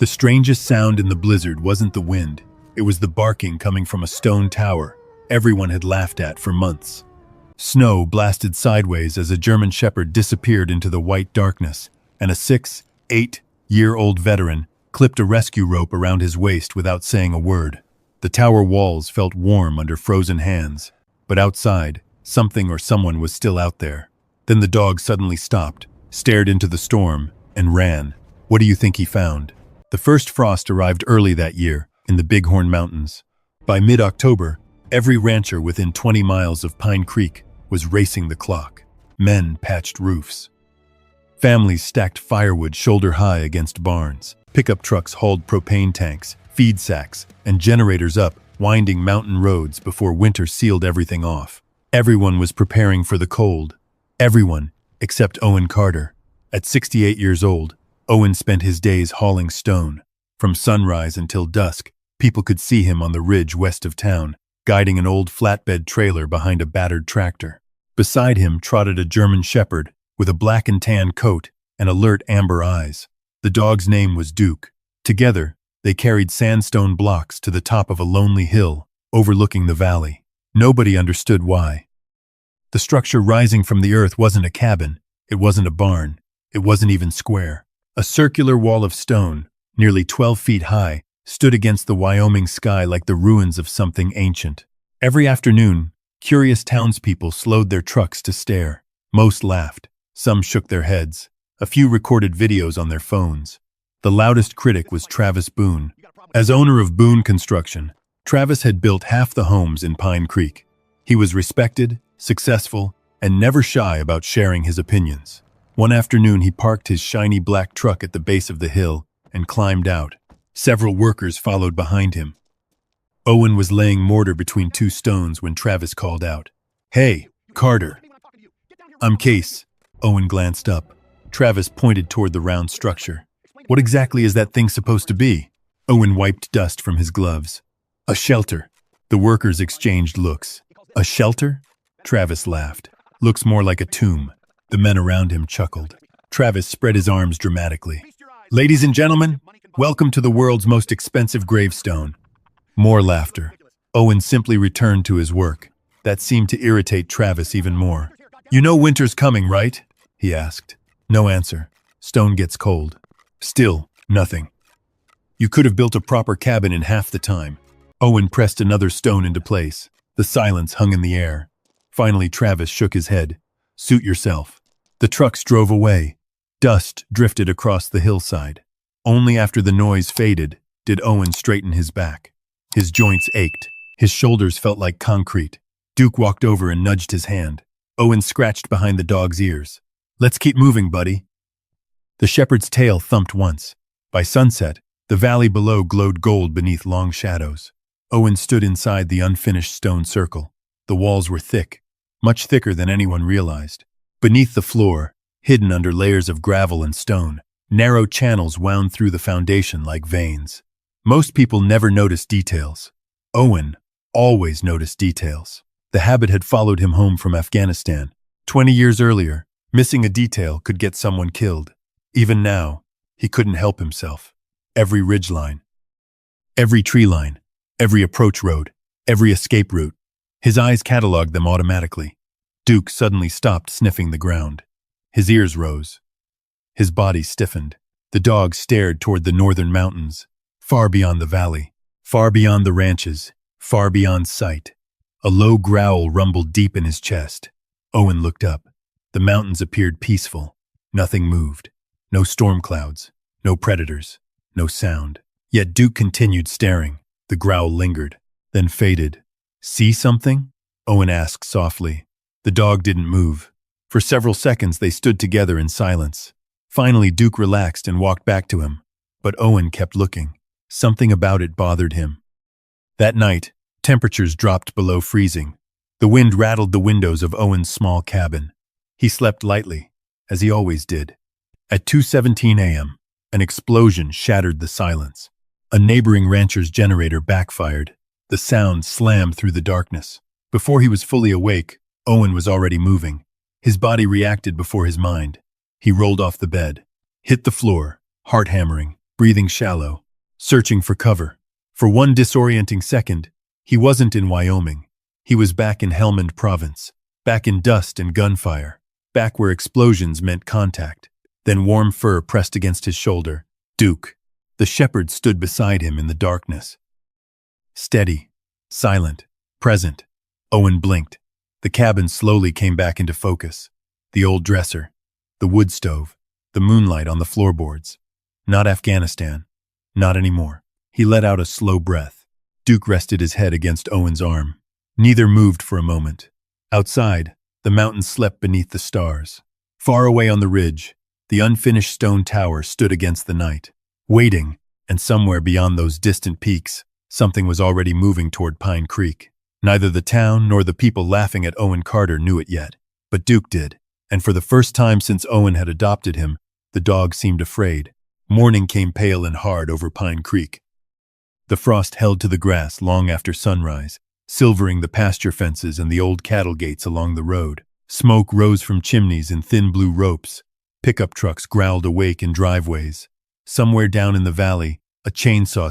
The strangest sound in the blizzard wasn't the wind. It was the barking coming from a stone tower everyone had laughed at for months. Snow blasted sideways as a German shepherd disappeared into the white darkness, and a 8-year-old veteran clipped a rescue rope around his waist without saying a word. The tower walls felt warm under frozen hands, but outside, something or someone was still out there. Then the dog suddenly stopped, stared into the storm, and ran. What do you think he found? The first frost arrived early that year, in the Bighorn Mountains. By mid-October, every rancher within 20 miles of Pine Creek was racing the clock. Men patched roofs. Families stacked firewood shoulder-high against barns. Pickup trucks hauled propane tanks, feed sacks, and generators up winding mountain roads before winter sealed everything off. Everyone was preparing for the cold. Everyone, except Owen Carter. At 68 years old, Owen spent his days hauling stone. From sunrise until dusk, people could see him on the ridge west of town, guiding an old flatbed trailer behind a battered tractor. Beside him trotted a German shepherd with a black and tan coat and alert amber eyes. The dog's name was Duke. Together, they carried sandstone blocks to the top of a lonely hill overlooking the valley. Nobody understood why. The structure rising from the earth wasn't a cabin, it wasn't a barn, it wasn't even square. A circular wall of stone, nearly 12 feet high, stood against the Wyoming sky like the ruins of something ancient. Every afternoon, curious townspeople slowed their trucks to stare. Most laughed. Some shook their heads. A few recorded videos on their phones. The loudest critic was Travis Boone. As owner of Boone Construction, Travis had built half the homes in Pine Creek. He was respected, successful, and never shy about sharing his opinions. One afternoon, he parked his shiny black truck at the base of the hill and climbed out. Several workers followed behind him. Owen was laying mortar between two stones when Travis called out, "Hey, Carter." "I'm Case." Owen glanced up. Travis pointed toward the round structure. "What exactly is that thing supposed to be?" Owen wiped dust from his gloves. "A shelter." The workers exchanged looks. "A shelter?" Travis laughed. "Looks more like a tomb." The men around him chuckled. Travis spread his arms dramatically. "Ladies and gentlemen, welcome to the world's most expensive gravestone." More laughter. Owen simply returned to his work. That seemed to irritate Travis even more. "You know winter's coming, right?" he asked. No answer. Stone gets cold. Still, nothing. "You could have built a proper cabin in half the time." Owen pressed another stone into place. The silence hung in the air. Finally, Travis shook his head. "Suit yourself." The trucks drove away. Dust drifted across the hillside. Only after the noise faded did Owen straighten his back. His joints ached. His shoulders felt like concrete. Duke walked over and nudged his hand. Owen scratched behind the dog's ears. "Let's keep moving, buddy." The shepherd's tail thumped once. By sunset, the valley below glowed gold beneath long shadows. Owen stood inside the unfinished stone circle. The walls were thick, much thicker than anyone realized. Beneath the floor, hidden under layers of gravel and stone, narrow channels wound through the foundation like veins. Most people never noticed details. Owen always noticed details. The habit had followed him home from Afghanistan. 20 years earlier, missing a detail could get someone killed. Even now, he couldn't help himself. Every ridgeline, every tree line, every approach road, every escape route. His eyes cataloged them automatically. Duke suddenly stopped sniffing the ground. His ears rose. His body stiffened. The dog stared toward the northern mountains, far beyond the valley, far beyond the ranches, far beyond sight. A low growl rumbled deep in his chest. Owen looked up. The mountains appeared peaceful. Nothing moved. No storm clouds, no predators, no sound. Yet Duke continued staring. The growl lingered, then faded. "See something?" Owen asked softly. The dog didn't move. For several seconds they stood together in silence. Finally, Duke relaxed and walked back to him. But Owen kept looking. Something about it bothered him. That night, temperatures dropped below freezing. The wind rattled the windows of Owen's small cabin. He slept lightly, as he always did. At 2:17 a.m., an explosion shattered the silence. A neighboring rancher's generator backfired. The sound slammed through the darkness. Before he was fully awake, Owen was already moving. His body reacted before his mind. He rolled off the bed, hit the floor, heart hammering. breathing shallow, searching for cover. For one disorienting second, he wasn't in Wyoming. He was back in Helmand Province, back in dust and gunfire, back where explosions meant contact. Then warm fur pressed against his shoulder. Duke. The shepherd stood beside him in the darkness. Steady, silent, present. Owen blinked. The cabin slowly came back into focus. The old dresser, the wood stove, the moonlight on the floorboards. Not Afghanistan. Not anymore. He let out a slow breath. Duke rested his head against Owen's arm. Neither moved for a moment. Outside, the mountains slept beneath the stars. Far away on the ridge, the unfinished stone tower stood against the night, waiting, and somewhere beyond those distant peaks, something was already moving toward Pine Creek. Neither the town nor the people laughing at Owen Carter knew it yet, but Duke did, and for the first time since Owen had adopted him, the dog seemed afraid. Morning came pale and hard over Pine Creek. The frost held to the grass long after sunrise, silvering the pasture fences and the old cattle gates along the road. Smoke rose from chimneys in thin blue ropes. Pickup trucks growled awake in driveways. Somewhere down in the valley, a chainsaw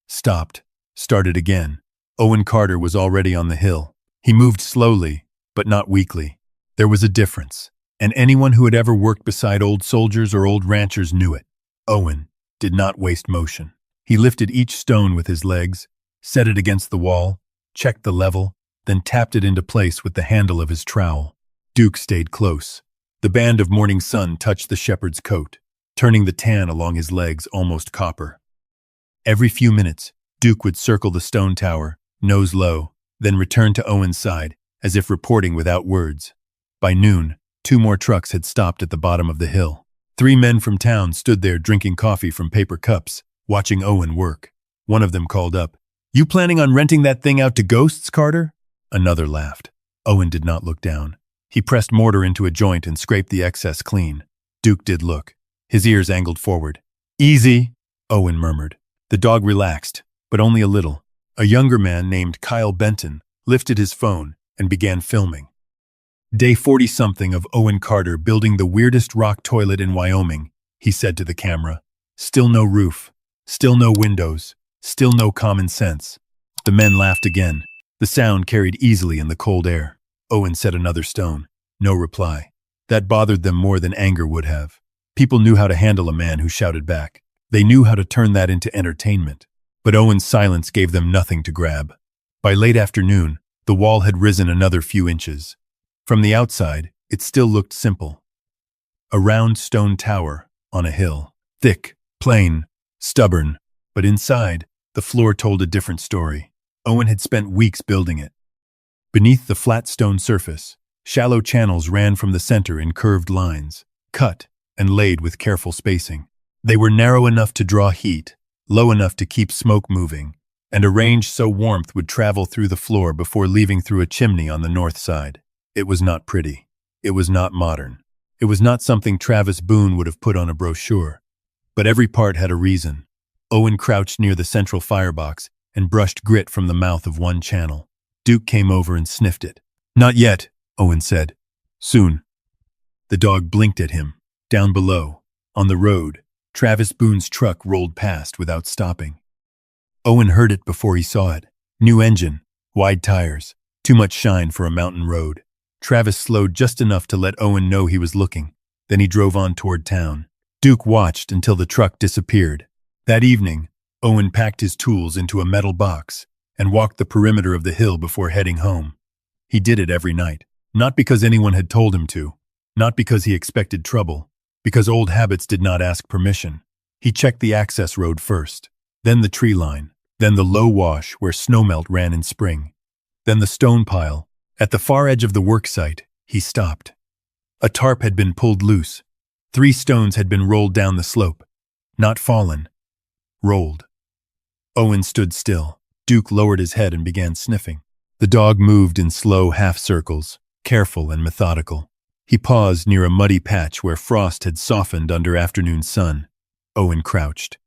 stopped, started again. Owen Carter was already on the hill. He moved slowly, but not weakly. There was a difference, and anyone who had ever worked beside old soldiers or old ranchers knew it. Owen did not waste motion. He lifted each stone with his legs, set it against the wall, checked the level, then tapped it into place with the handle of his trowel. Duke stayed close. The band of morning sun touched the shepherd's coat, turning the tan along his legs almost copper. Every few minutes, Duke would circle the stone tower, nose low, then return to Owen's side, as if reporting without words. By noon, 2 more trucks had stopped at the bottom of the hill. 3 men from town stood there drinking coffee from paper cups, watching Owen work. One of them called up, "You planning on renting that thing out to ghosts, Carter?" Another laughed. Owen did not look down. He pressed mortar into a joint and scraped the excess clean. Duke did look. His ears angled forward. "Easy," Owen murmured. The dog relaxed, but only a little. A younger man named Kyle Benton lifted his phone and began filming. Day 40-something of Owen Carter building the weirdest rock toilet in Wyoming, he said to the camera. Still no roof, still no windows, still no common sense. The men laughed again. The sound carried easily in the cold air. Owen set another stone. No reply. That bothered them more than anger would have. People knew how to handle a man who shouted back. They knew how to turn that into entertainment. But Owen's silence gave them nothing to grab. By late afternoon, the wall had risen another few inches. From the outside, it still looked simple. A round stone tower on a hill. Thick, plain, stubborn. But inside, the floor told a different story. Owen had spent weeks building it. Beneath the flat stone surface, shallow channels ran from the center in curved lines, cut and laid with careful spacing. They were narrow enough to draw heat, low enough to keep smoke moving, and arranged so warmth would travel through the floor before leaving through a chimney on the north side. It was not pretty. It was not modern. It was not something Travis Boone would have put on a brochure. But every part had a reason. Owen crouched near the central firebox and brushed grit from the mouth of one channel. Duke came over and sniffed it. "Not yet," Owen said. "Soon." The dog blinked at him. Down below, on the road, Travis Boone's truck rolled past without stopping. Owen heard it before he saw it. New engine, wide tires, too much shine for a mountain road. Travis slowed just enough to let Owen know he was looking. Then he drove on toward town. Duke watched until the truck disappeared. That evening, Owen packed his tools into a metal box and walked the perimeter of the hill before heading home. He did it every night, not because anyone had told him to, not because he expected trouble, because old habits did not ask permission. He checked the access road first, then the tree line, then the low wash where snowmelt ran in spring, then the stone pile. At the far edge of the work site, he stopped. A tarp had been pulled loose. 3 stones had been rolled down the slope. Not fallen. Rolled. Owen stood still. Duke lowered his head and began sniffing. The dog moved in slow half-circles, careful and methodical. He paused near a muddy patch where frost had softened under afternoon sun. Owen crouched.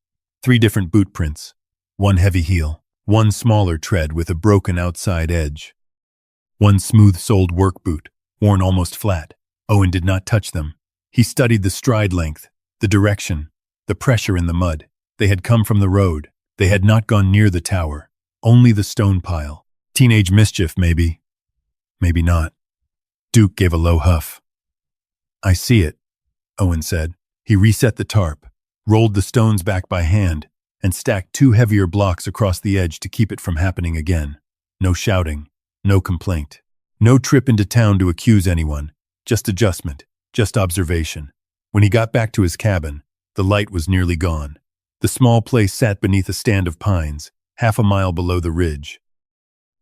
3 different boot prints. 1 heavy heel. 1 smaller tread with a broken outside edge. 1 smooth-soled work boot, worn almost flat. Owen did not touch them. He studied the stride length, the direction, the pressure in the mud. They had come from the road. They had not gone near the tower. Only the stone pile. Teenage mischief, maybe. Maybe not. Duke gave a low huff. I see it, Owen said. He reset the tarp, rolled the stones back by hand, and stacked 2 heavier blocks across the edge to keep it from happening again. No shouting, no complaint. No trip into town to accuse anyone. Just adjustment, just observation. When he got back to his cabin, the light was nearly gone. The small place sat beneath a stand of pines, half a mile below the ridge.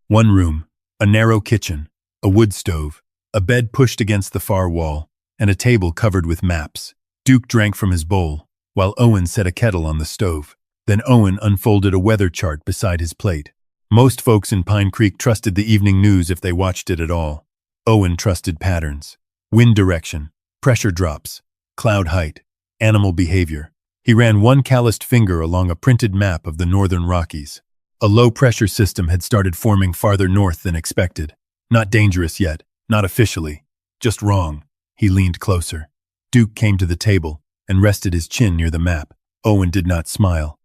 One room, a narrow kitchen, a wood stove, a bed pushed against the far wall, and a table covered with maps. Duke drank from his bowl, while Owen set a kettle on the stove. Then Owen unfolded a weather chart beside his plate. Most folks in Pine Creek trusted the evening news if they watched it at all. Owen trusted patterns. Wind direction, pressure drops, cloud height, animal behavior. He ran one calloused finger along a printed map of the northern Rockies. A low-pressure system had started forming farther north than expected. Not dangerous yet, not officially. Just wrong. He leaned closer. Duke came to the table and rested his chin near the map. Owen did not smile.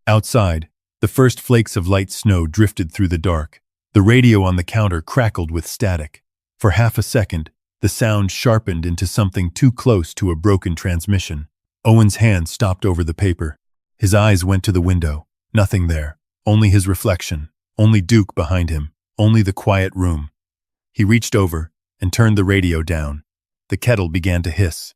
Outside, the first flakes of light snow drifted through the dark. The radio on the counter crackled with static. For half a second, the sound sharpened into something too close to a broken transmission. Owen's hand stopped over the paper. His eyes went to the window. Nothing there. Only his reflection. Only Duke behind him. Only the quiet room. He reached over and turned the radio down. The kettle began to hiss.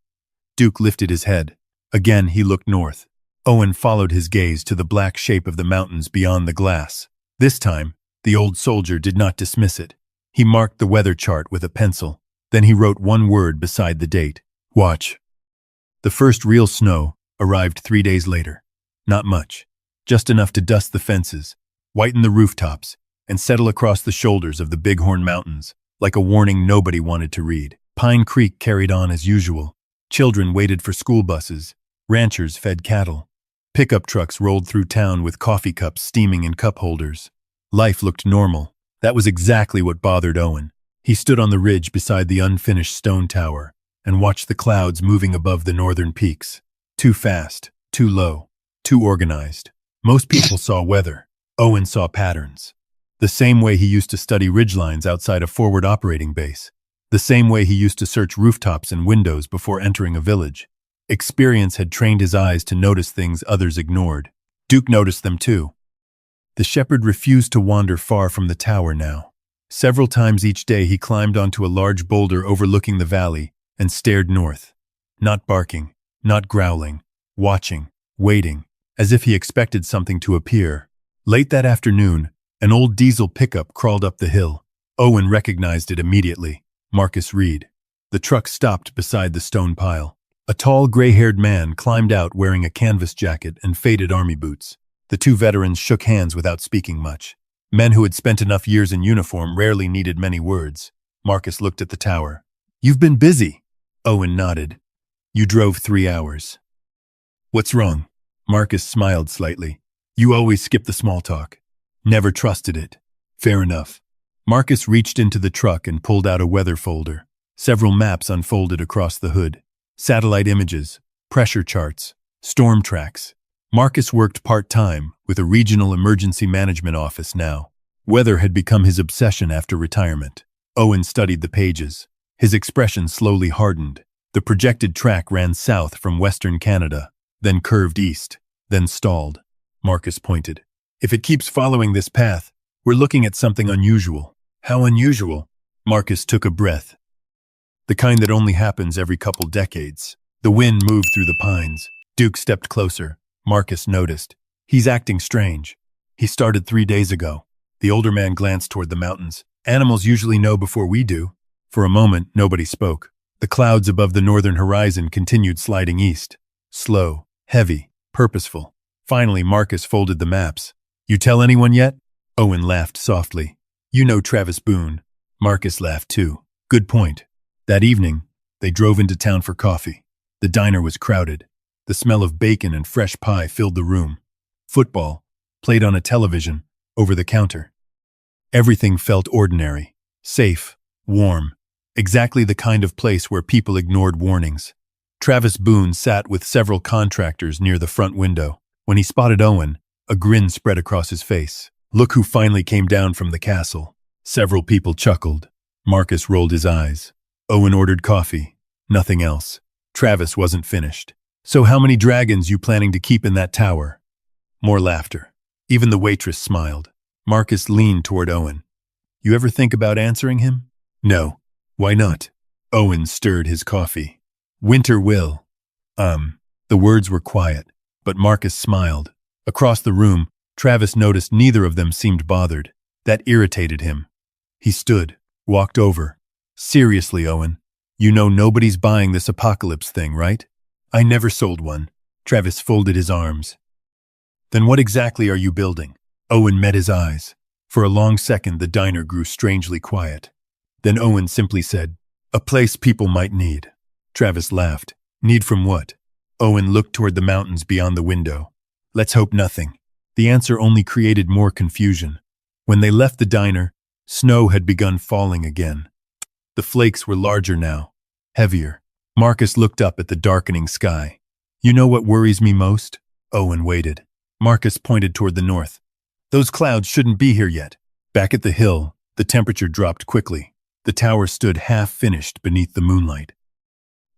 Duke lifted his head. Again he looked north. Owen followed his gaze to the black shape of the mountains beyond the glass. This time, the old soldier did not dismiss it. He marked the weather chart with a pencil. Then he wrote one word beside the date. Watch. The first real snow arrived 3 days later. Not much. Just enough to dust the fences, whiten the rooftops, and settle across the shoulders of the Bighorn Mountains, like a warning nobody wanted to read. Pine Creek carried on as usual. Children waited for school buses. Ranchers fed cattle. Pickup trucks rolled through town with coffee cups steaming in cup holders. Life looked normal. That was exactly what bothered Owen. He stood on the ridge beside the unfinished stone tower and watched the clouds moving above the northern peaks. Too fast, too low, too organized. Most people saw weather. Owen saw patterns. The same way he used to study ridgelines outside a forward operating base. The same way he used to search rooftops and windows before entering a village. Experience had trained his eyes to notice things others ignored. Duke noticed them too. The shepherd refused to wander far from the tower now. Several times each day he climbed onto a large boulder overlooking the valley and stared north. Not barking, not growling, watching, waiting, as if he expected something to appear. Late that afternoon, an old diesel pickup crawled up the hill. Owen recognized it immediately. Marcus Reed. The truck stopped beside the stone pile. A tall, gray-haired man climbed out wearing a canvas jacket and faded army boots. The two veterans shook hands without speaking much. Men who had spent enough years in uniform rarely needed many words. Marcus looked at the tower. "You've been busy." Owen nodded. "You drove 3 hours." "What's wrong?" Marcus smiled slightly. "You always skip the small talk." "Never trusted it." "Fair enough." Marcus reached into the truck and pulled out a weather folder. Several maps unfolded across the hood. Satellite images, pressure charts, storm tracks. Marcus worked part-time with a regional emergency management office now. Weather had become his obsession after retirement. Owen studied the pages. His expression slowly hardened. The projected track ran south from western Canada, then curved east, then stalled. Marcus pointed. "If it keeps following this path, we're looking at something unusual." "How unusual?" Marcus took a breath. "The kind that only happens every couple decades." The wind moved through the pines. Duke stepped closer. Marcus noticed. "He's acting strange. He started 3 days ago." The older man glanced toward the mountains. "Animals usually know before we do." For a moment, nobody spoke. The clouds above the northern horizon continued sliding east. Slow, heavy, purposeful. Finally, Marcus folded the maps. "You tell anyone yet?" Owen laughed softly. "You know Travis Boone." Marcus laughed too. "Good point." That evening, they drove into town for coffee. The diner was crowded. The smell of bacon and fresh pie filled the room. Football played on a television over the counter. Everything felt ordinary, safe, warm, exactly the kind of place where people ignored warnings. Travis Boone sat with several contractors near the front window. When he spotted Owen, a grin spread across his face. Look who finally came down from the castle. Several people chuckled. Marcus rolled his eyes. Owen ordered coffee. Nothing else. Travis wasn't finished. So how many dragons you planning to keep in that tower? More laughter. Even the waitress smiled. Marcus leaned toward Owen. You ever think about answering him? No. Why not? Owen stirred his coffee. Winter will. The words were quiet, but Marcus smiled. Across the room, Travis noticed neither of them seemed bothered. That irritated him. He stood, walked over. Seriously, Owen, you know nobody's buying this apocalypse thing, right? I never sold one. Travis folded his arms. Then what exactly are you building? Owen met his eyes. For a long second, the diner grew strangely quiet. Then Owen simply said, a place people might need. Travis laughed. Need from what? Owen looked toward the mountains beyond the window. Let's hope nothing. The answer only created more confusion. When they left the diner, snow had begun falling again. The flakes were larger now, heavier. Marcus looked up at the darkening sky. You know what worries me most? Owen waited. Marcus pointed toward the north. Those clouds shouldn't be here yet. Back at the hill, the temperature dropped quickly. The tower stood half-finished beneath the moonlight.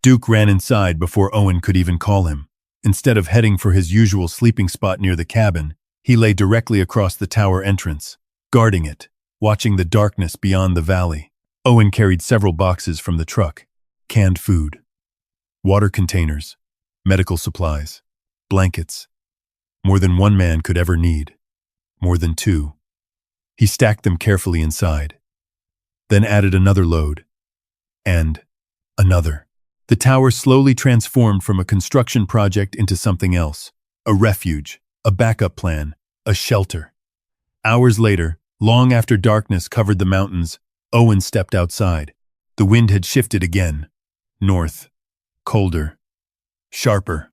Duke ran inside before Owen could even call him. Instead of heading for his usual sleeping spot near the cabin, he lay directly across the tower entrance, guarding it, watching the darkness beyond the valley. Owen carried several boxes from the truck. Canned food, water containers, medical supplies, blankets. More than one man could ever need. More than two. He stacked them carefully inside, then added another load. And another. The tower slowly transformed from a construction project into something else. A refuge, a backup plan, a shelter. Hours later, long after darkness covered the mountains, Owen stepped outside. The wind had shifted again. North. Colder. Sharper.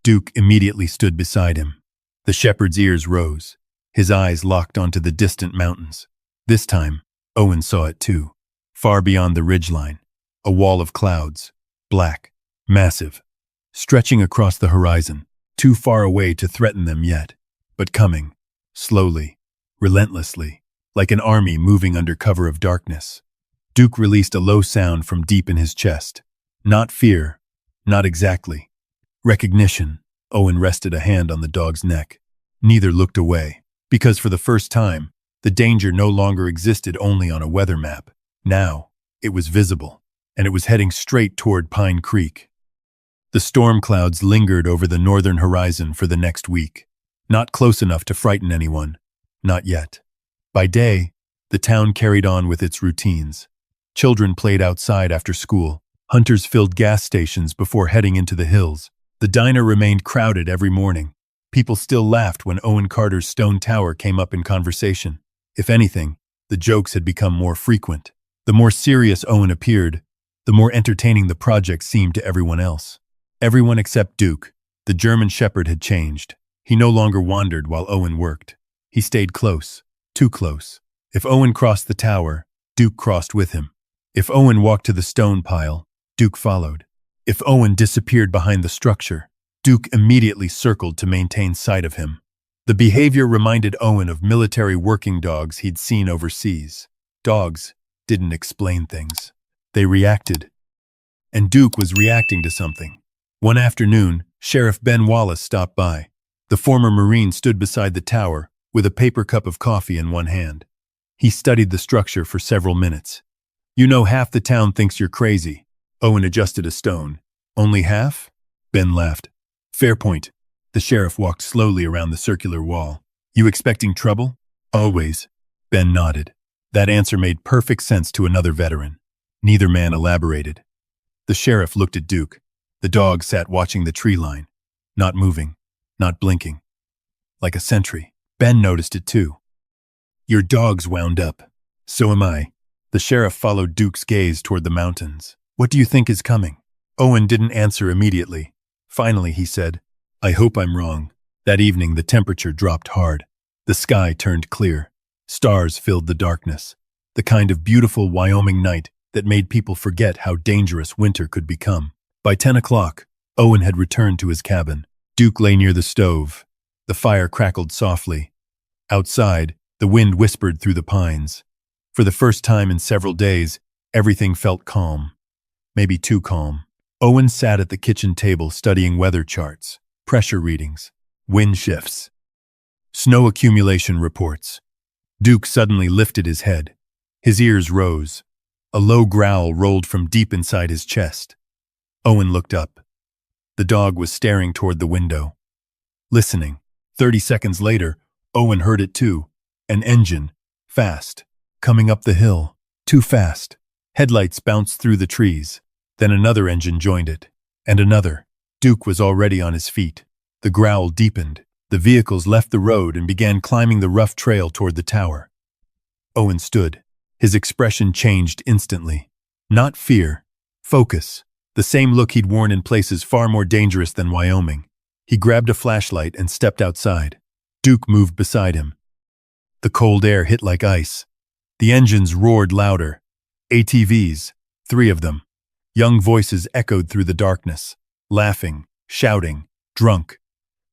Duke immediately stood beside him. The shepherd's ears rose. His eyes locked onto the distant mountains. This time, Owen saw it too. Far beyond the ridgeline, a wall of clouds. Black, massive, stretching across the horizon, too far away to threaten them yet, but coming, slowly, relentlessly, like an army moving under cover of darkness. Duke released a low sound from deep in his chest. Not fear, not exactly. Recognition. Owen rested a hand on the dog's neck. Neither looked away, because for the first time, the danger no longer existed only on a weather map. Now, it was visible. And it was heading straight toward Pine Creek. The storm clouds lingered over the northern horizon for the next week. Not close enough to frighten anyone. Not yet. By day, the town carried on with its routines. Children played outside after school. Hunters filled gas stations before heading into the hills. The diner remained crowded every morning. People still laughed when Owen Carter's stone tower came up in conversation. If anything, the jokes had become more frequent. The more serious Owen appeared, the more entertaining the project seemed to everyone else. Everyone except Duke. The German shepherd had changed. He no longer wandered while Owen worked. He stayed close, too close. If Owen crossed the tower, Duke crossed with him. If Owen walked to the stone pile, Duke followed. If Owen disappeared behind the structure, Duke immediately circled to maintain sight of him. The behavior reminded Owen of military working dogs he'd seen overseas. Dogs didn't explain things. They reacted. And Duke was reacting to something. One afternoon, Sheriff Ben Wallace stopped by. The former Marine stood beside the tower with a paper cup of coffee in one hand. He studied the structure for several minutes. You know, half the town thinks you're crazy. Owen adjusted a stone. Only half? Ben laughed. Fair point. The sheriff walked slowly around the circular wall. You expecting trouble? Always. Ben nodded. That answer made perfect sense to another veteran. Neither man elaborated. The sheriff looked at Duke. The dog sat watching the tree line, not moving, not blinking. Like a sentry. Ben noticed it too. Your dog's wound up. So am I. The sheriff followed Duke's gaze toward the mountains. What do you think is coming? Owen didn't answer immediately. Finally, he said, I hope I'm wrong. That evening, the temperature dropped hard. The sky turned clear. Stars filled the darkness. The kind of beautiful Wyoming night that made people forget how dangerous winter could become. By 10 o'clock, Owen had returned to his cabin. Duke lay near the stove. The fire crackled softly. Outside, the wind whispered through the pines. For the first time in several days, everything felt calm. Maybe too calm. Owen sat at the kitchen table studying weather charts, pressure readings, wind shifts, snow accumulation reports. Duke suddenly lifted his head. His ears rose. A low growl rolled from deep inside his chest. Owen looked up. The dog was staring toward the window, listening. 30 seconds later, Owen heard it too. An engine, fast, coming up the hill, too fast. Headlights bounced through the trees. Then another engine joined it, and another. Duke was already on his feet. The growl deepened. The vehicles left the road and began climbing the rough trail toward the tower. Owen stood. His expression changed instantly. Not fear, focus. The same look he'd worn in places far more dangerous than Wyoming. He grabbed a flashlight and stepped outside. Duke moved beside him. The cold air hit like ice. The engines roared louder. ATVs, 3 of them. Young voices echoed through the darkness, laughing, shouting, drunk.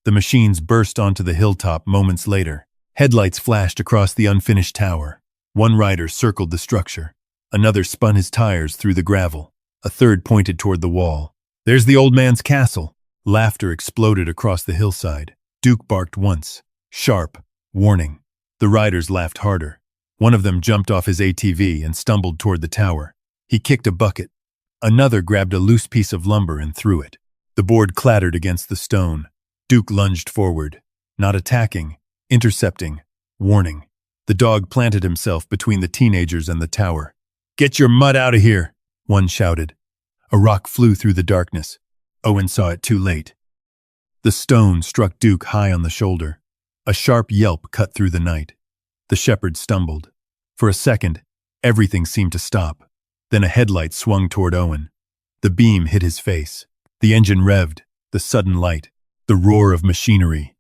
The machines burst onto the hilltop moments later. Headlights flashed across the unfinished tower. One rider circled the structure. Another spun his tires through the gravel. A third pointed toward the wall. "There's the old man's castle." Laughter exploded across the hillside. Duke barked once. Sharp, warning. The riders laughed harder. One of them jumped off his ATV and stumbled toward the tower. He kicked a bucket. Another grabbed a loose piece of lumber and threw it. The board clattered against the stone. Duke lunged forward. Not attacking, intercepting, warning. The dog planted himself between the teenagers and the tower. "Get your mud out of here," one shouted. A rock flew through the darkness. Owen saw it too late. The stone struck Duke high on the shoulder. A sharp yelp cut through the night. The shepherd stumbled. For a second, everything seemed to stop. Then a headlight swung toward Owen. The beam hit his face. The engine revved, the sudden light, the roar of machinery,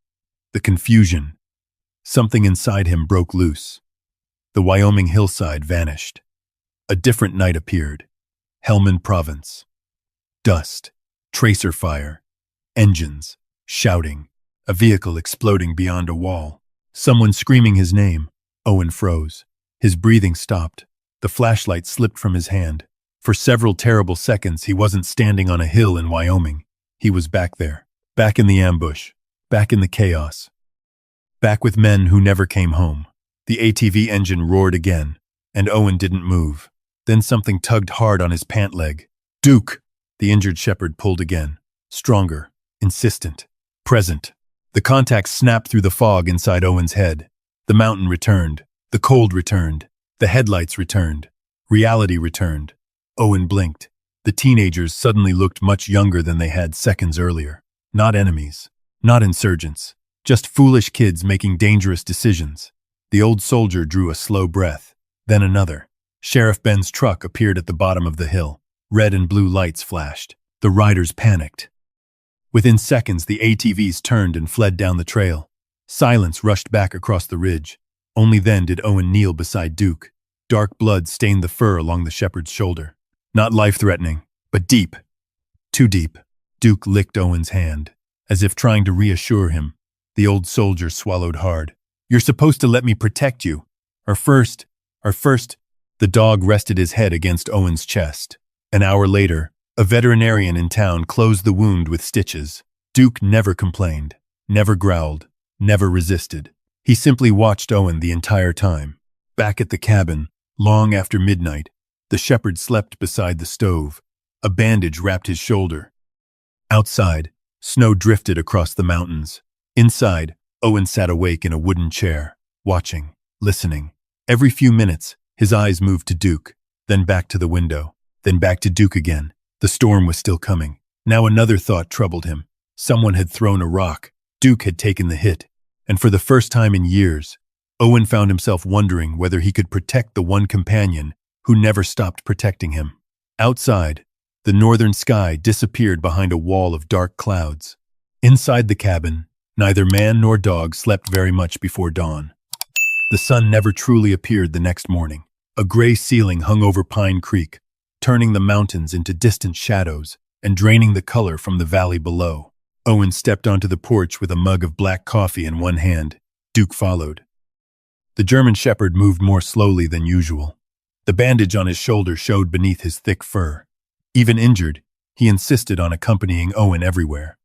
the confusion. Something inside him broke loose. The Wyoming hillside vanished. A different night appeared. Helmand Province. Dust, tracer fire, engines, shouting, a vehicle exploding beyond a wall. Someone screaming his name. Owen froze. His breathing stopped. The flashlight slipped from his hand. For several terrible seconds, he wasn't standing on a hill in Wyoming. He was back there, back in the ambush, back in the chaos, back with men who never came home. The ATV engine roared again, and Owen didn't move. Then something tugged hard on his pant leg. "Duke!" The injured shepherd pulled again. Stronger, insistent, present. The contact snapped through the fog inside Owen's head. The mountain returned. The cold returned. The headlights returned. Reality returned. Owen blinked. The teenagers suddenly looked much younger than they had seconds earlier. Not enemies. Not insurgents. Just foolish kids making dangerous decisions. The old soldier drew a slow breath. Then another. Sheriff Ben's truck appeared at the bottom of the hill. Red and blue lights flashed. The riders panicked. Within seconds, the ATVs turned and fled down the trail. Silence rushed back across the ridge. Only then did Owen kneel beside Duke. Dark blood stained the fur along the shepherd's shoulder. Not life-threatening, but deep. Too deep. Duke licked Owen's hand, as if trying to reassure him. The old soldier swallowed hard. "You're supposed to let me protect you. Our first. The dog rested his head against Owen's chest. An hour later, a veterinarian in town closed the wound with stitches. Duke never complained, never growled, never resisted. He simply watched Owen the entire time. Back at the cabin, long after midnight, the shepherd slept beside the stove. A bandage wrapped his shoulder. Outside, snow drifted across the mountains. Inside, Owen sat awake in a wooden chair, watching, listening. Every few minutes, his eyes moved to Duke, then back to the window, then back to Duke again. The storm was still coming. Now another thought troubled him. Someone had thrown a rock. Duke had taken the hit. And for the first time in years, Owen found himself wondering whether he could protect the one companion who never stopped protecting him. Outside, the northern sky disappeared behind a wall of dark clouds. Inside the cabin, neither man nor dog slept very much before dawn. The sun never truly appeared the next morning. A gray ceiling hung over Pine Creek, turning the mountains into distant shadows and draining the color from the valley below. Owen stepped onto the porch with a mug of black coffee in one hand. Duke followed. The German shepherd moved more slowly than usual. The bandage on his shoulder showed beneath his thick fur. Even injured, he insisted on accompanying Owen everywhere.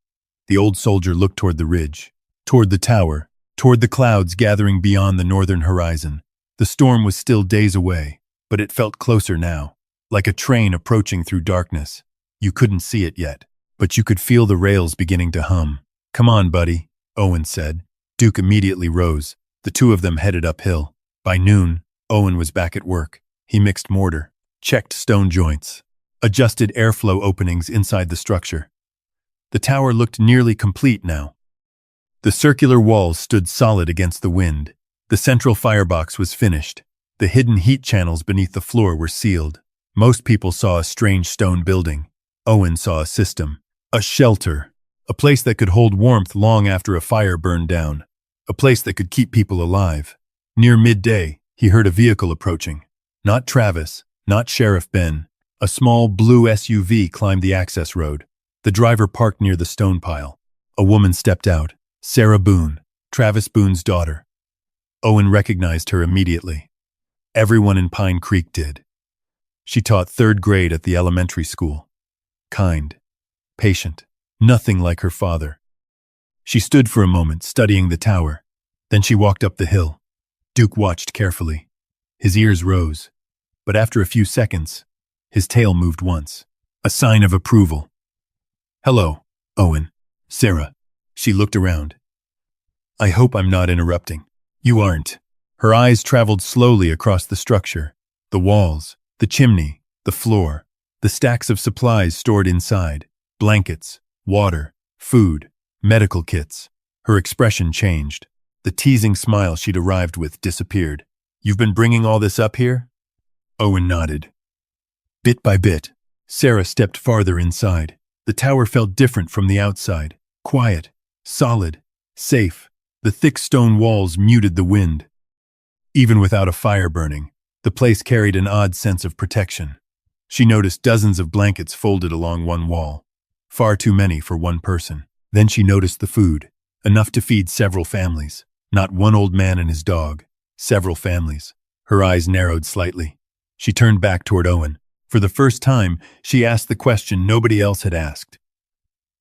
The old soldier looked toward the ridge, toward the tower, toward the clouds gathering beyond the northern horizon. The storm was still days away, but it felt closer now, like a train approaching through darkness. You couldn't see it yet, but you could feel the rails beginning to hum. "Come on, buddy," Owen said. Duke immediately rose. The two of them headed uphill. By noon, Owen was back at work. He mixed mortar, checked stone joints, adjusted airflow openings inside the structure. The tower looked nearly complete now. The circular walls stood solid against the wind. The central firebox was finished. The hidden heat channels beneath the floor were sealed. Most people saw a strange stone building. Owen saw a system, a shelter, a place that could hold warmth long after a fire burned down, a place that could keep people alive. Near midday, he heard a vehicle approaching. Not Travis, not Sheriff Ben. A small blue SUV climbed the access road. The driver parked near the stone pile. A woman stepped out. Sarah Boone, Travis Boone's daughter. Owen recognized her immediately. Everyone in Pine Creek did. She taught 3rd grade at the elementary school. Kind, patient, nothing like her father. She stood for a moment, studying the tower. Then she walked up the hill. Duke watched carefully. His ears rose, but after a few seconds, his tail moved once, a sign of approval. "Hello, Owen. Sarah." She looked around. "I hope I'm not interrupting." "You aren't." Her eyes traveled slowly across the structure, the walls, the chimney, the floor, the stacks of supplies stored inside, blankets, water, food, medical kits. Her expression changed. The teasing smile she'd arrived with disappeared. "You've been bringing all this up here?" Owen nodded. Bit by bit, Sarah stepped farther inside. The tower felt different from the outside. Quiet, solid, safe. The thick stone walls muted the wind. Even without a fire burning, the place carried an odd sense of protection. She noticed dozens of blankets folded along one wall. Far too many for one person. Then she noticed the food, enough to feed several families. Not one old man and his dog, several families. Her eyes narrowed slightly. She turned back toward Owen. For the first time, she asked the question nobody else had asked.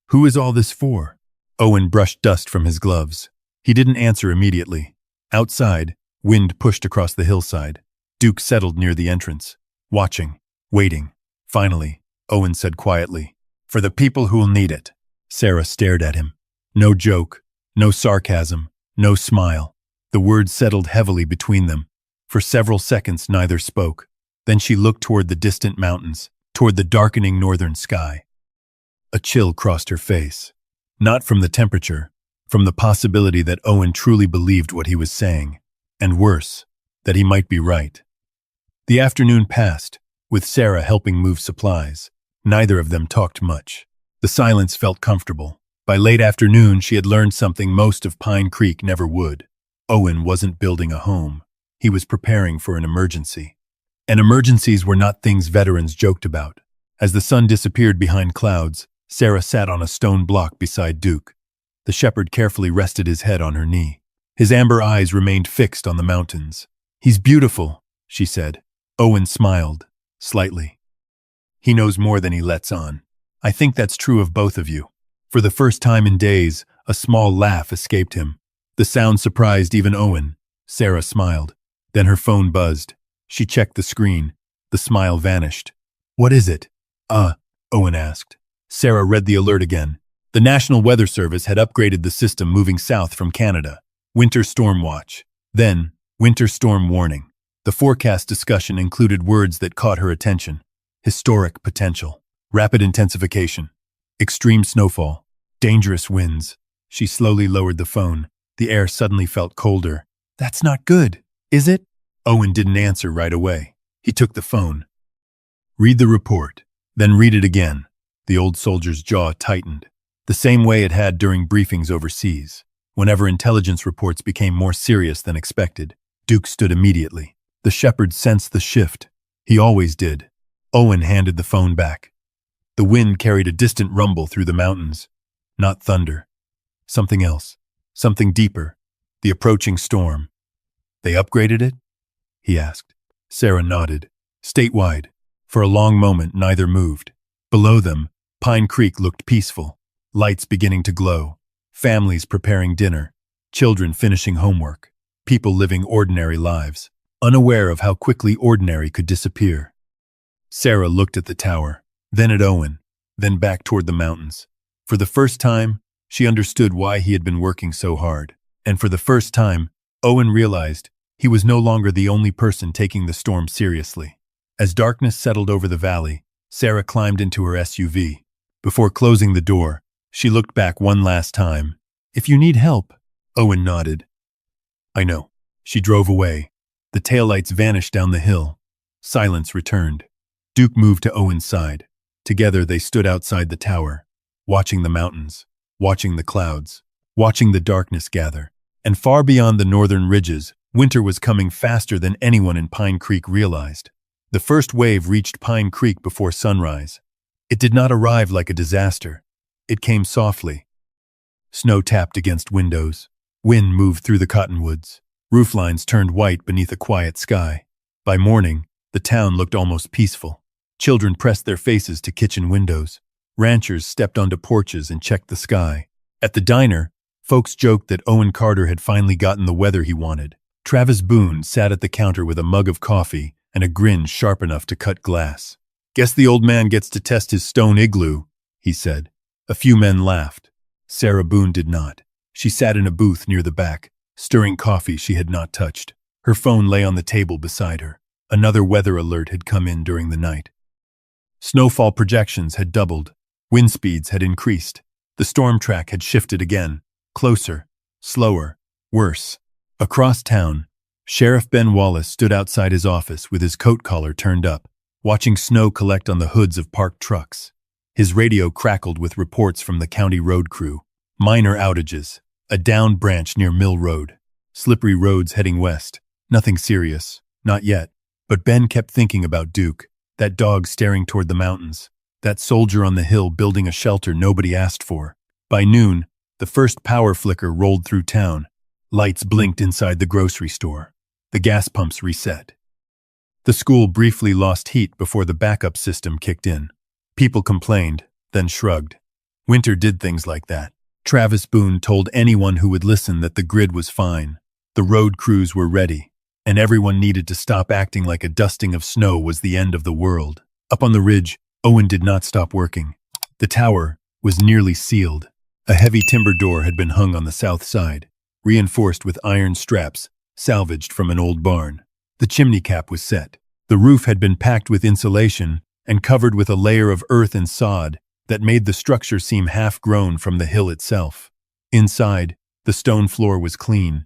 "Who is all this for?" Owen brushed dust from his gloves. He didn't answer immediately. Outside, wind pushed across the hillside. Duke settled near the entrance, watching, waiting. Finally, Owen said quietly, "For the people who'll need it." Sarah stared at him. No joke, no sarcasm, no smile. The words settled heavily between them. For several seconds, neither spoke. Then she looked toward the distant mountains, toward the darkening northern sky. A chill crossed her face. Not from the temperature, from the possibility that Owen truly believed what he was saying. And worse, that he might be right. The afternoon passed, with Sarah helping move supplies. Neither of them talked much. The silence felt comfortable. By late afternoon, she had learned something most of Pine Creek never would. Owen wasn't building a home. He was preparing for an emergency. And emergencies were not things veterans joked about. As the sun disappeared behind clouds, Sarah sat on a stone block beside Duke. The shepherd carefully rested his head on her knee. His amber eyes remained fixed on the mountains. "He's beautiful," she said. Owen smiled, slightly. "He knows more than he lets on. I think that's true of both of you." For the first time in days, a small laugh escaped him. The sound surprised even Owen. Sarah smiled. Then her phone buzzed. She checked the screen. The smile vanished. "What is it?" Owen asked. Sarah read the alert again. The National Weather Service had upgraded the system moving south from Canada. Winter storm watch. Then, winter storm warning. The forecast discussion included words that caught her attention. Historic potential. Rapid intensification. Extreme snowfall. Dangerous winds. She slowly lowered the phone. The air suddenly felt colder. "That's not good, is it?" Owen didn't answer right away. He took the phone. "Read the report, then read it again." The old soldier's jaw tightened, the same way it had during briefings overseas. Whenever intelligence reports became more serious than expected, Duke stood immediately. The shepherd sensed the shift. He always did. Owen handed the phone back. The wind carried a distant rumble through the mountains. Not thunder. Something else. Something deeper. The approaching storm. They upgraded it? He asked. Sarah nodded. Statewide. For a long moment, neither moved. Below them, Pine Creek looked peaceful. Lights beginning to glow. Families preparing dinner. Children finishing homework. People living ordinary lives, unaware of how quickly ordinary could disappear. Sarah looked at the tower, then at Owen, then back toward the mountains. For the first time, she understood why he had been working so hard. And for the first time, Owen realized he was no longer the only person taking the storm seriously. As darkness settled over the valley, Sarah climbed into her SUV. Before closing the door, she looked back one last time. If you need help, Owen nodded. I know. She drove away. The taillights vanished down the hill. Silence returned. Duke moved to Owen's side. Together they stood outside the tower, watching the mountains, watching the clouds, watching the darkness gather. And far beyond the northern ridges, winter was coming faster than anyone in Pine Creek realized. The first wave reached Pine Creek before sunrise. It did not arrive like a disaster. It came softly. Snow tapped against windows. Wind moved through the cottonwoods. Rooflines turned white beneath a quiet sky. By morning, the town looked almost peaceful. Children pressed their faces to kitchen windows. Ranchers stepped onto porches and checked the sky. At the diner, folks joked that Owen Carter had finally gotten the weather he wanted. Travis Boone sat at the counter with a mug of coffee and a grin sharp enough to cut glass. Guess the old man gets to test his stone igloo, he said. A few men laughed. Sarah Boone did not. She sat in a booth near the back, stirring coffee she had not touched. Her phone lay on the table beside her. Another weather alert had come in during the night. Snowfall projections had doubled. Wind speeds had increased. The storm track had shifted again. Closer, slower, worse. Across town, Sheriff Ben Wallace stood outside his office with his coat collar turned up, watching snow collect on the hoods of parked trucks. His radio crackled with reports from the county road crew. Minor outages. A downed branch near Mill Road. Slippery roads heading west. Nothing serious. Not yet. But Ben kept thinking about Duke. That dog staring toward the mountains. That soldier on the hill building a shelter nobody asked for. By noon, the first power flicker rolled through town. Lights blinked inside the grocery store. The gas pumps reset. The school briefly lost heat before the backup system kicked in. People complained, then shrugged. Winter did things like that. Travis Boone told anyone who would listen that the grid was fine. The road crews were ready, and everyone needed to stop acting like a dusting of snow was the end of the world. Up on the ridge, Owen did not stop working. The tower was nearly sealed. A heavy timber door had been hung on the south side, reinforced with iron straps, salvaged from an old barn. The chimney cap was set. The roof had been packed with insulation and covered with a layer of earth and sod that made the structure seem half-grown from the hill itself. Inside, the stone floor was clean.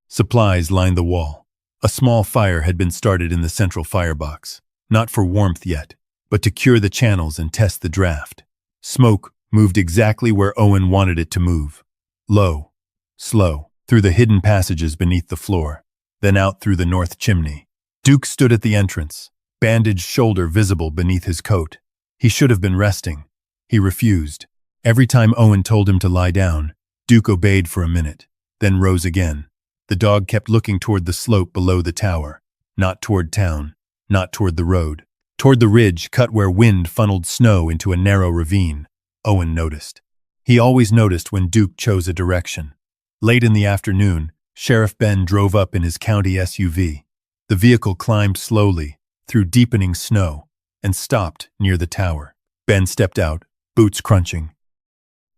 Supplies lined the wall. A small fire had been started in the central firebox, not for warmth yet, but to cure the channels and test the draft. Smoke moved exactly where Owen wanted it to move. Low, slow, through the hidden passages beneath the floor, then out through the north chimney. Duke stood at the entrance, bandaged shoulder visible beneath his coat. He should have been resting. He refused. Every time Owen told him to lie down, Duke obeyed for a minute, then rose again. The dog kept looking toward the slope below the tower, not toward town, not toward the road. Toward the ridge cut where wind funneled snow into a narrow ravine, Owen noticed. He always noticed when Duke chose a direction. Late in the afternoon, Sheriff Ben drove up in his county SUV. The vehicle climbed slowly, through deepening snow, and stopped near the tower. Ben stepped out, boots crunching.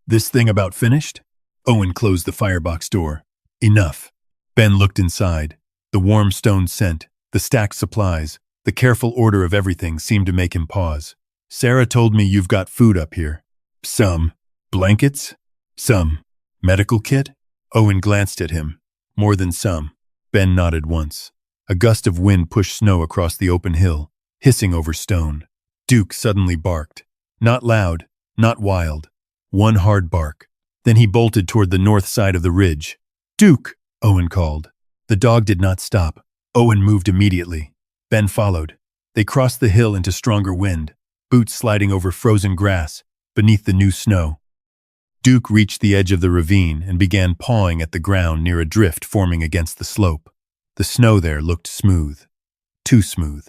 This thing about finished? Owen closed the firebox door. Enough. Ben looked inside. The warm stone scent, the stacked supplies, the careful order of everything seemed to make him pause. Sarah told me you've got food up here. Some. Blankets? Some. Medical kit? Owen glanced at him. More than some. Ben nodded once. A gust of wind pushed snow across the open hill, hissing over stone. Duke suddenly barked. Not loud, not wild. One hard bark. Then he bolted toward the north side of the ridge. Duke! Owen called. The dog did not stop. Owen moved immediately. Ben followed. They crossed the hill into stronger wind, boots sliding over frozen grass, beneath the new snow. Duke reached the edge of the ravine and began pawing at the ground near a drift forming against the slope. The snow there looked smooth. Too smooth.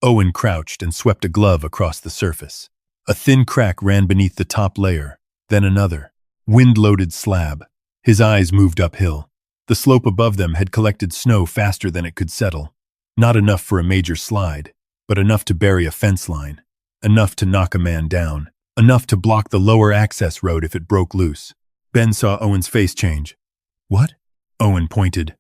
Owen crouched and swept a glove across the surface. A thin crack ran beneath the top layer, then another. Wind-loaded slab. His eyes moved uphill. The slope above them had collected snow faster than it could settle. Not enough for a major slide, but enough to bury a fence line. Enough to knock a man down. Enough to block the lower access road if it broke loose. Ben saw Owen's face change. "What?" Owen pointed.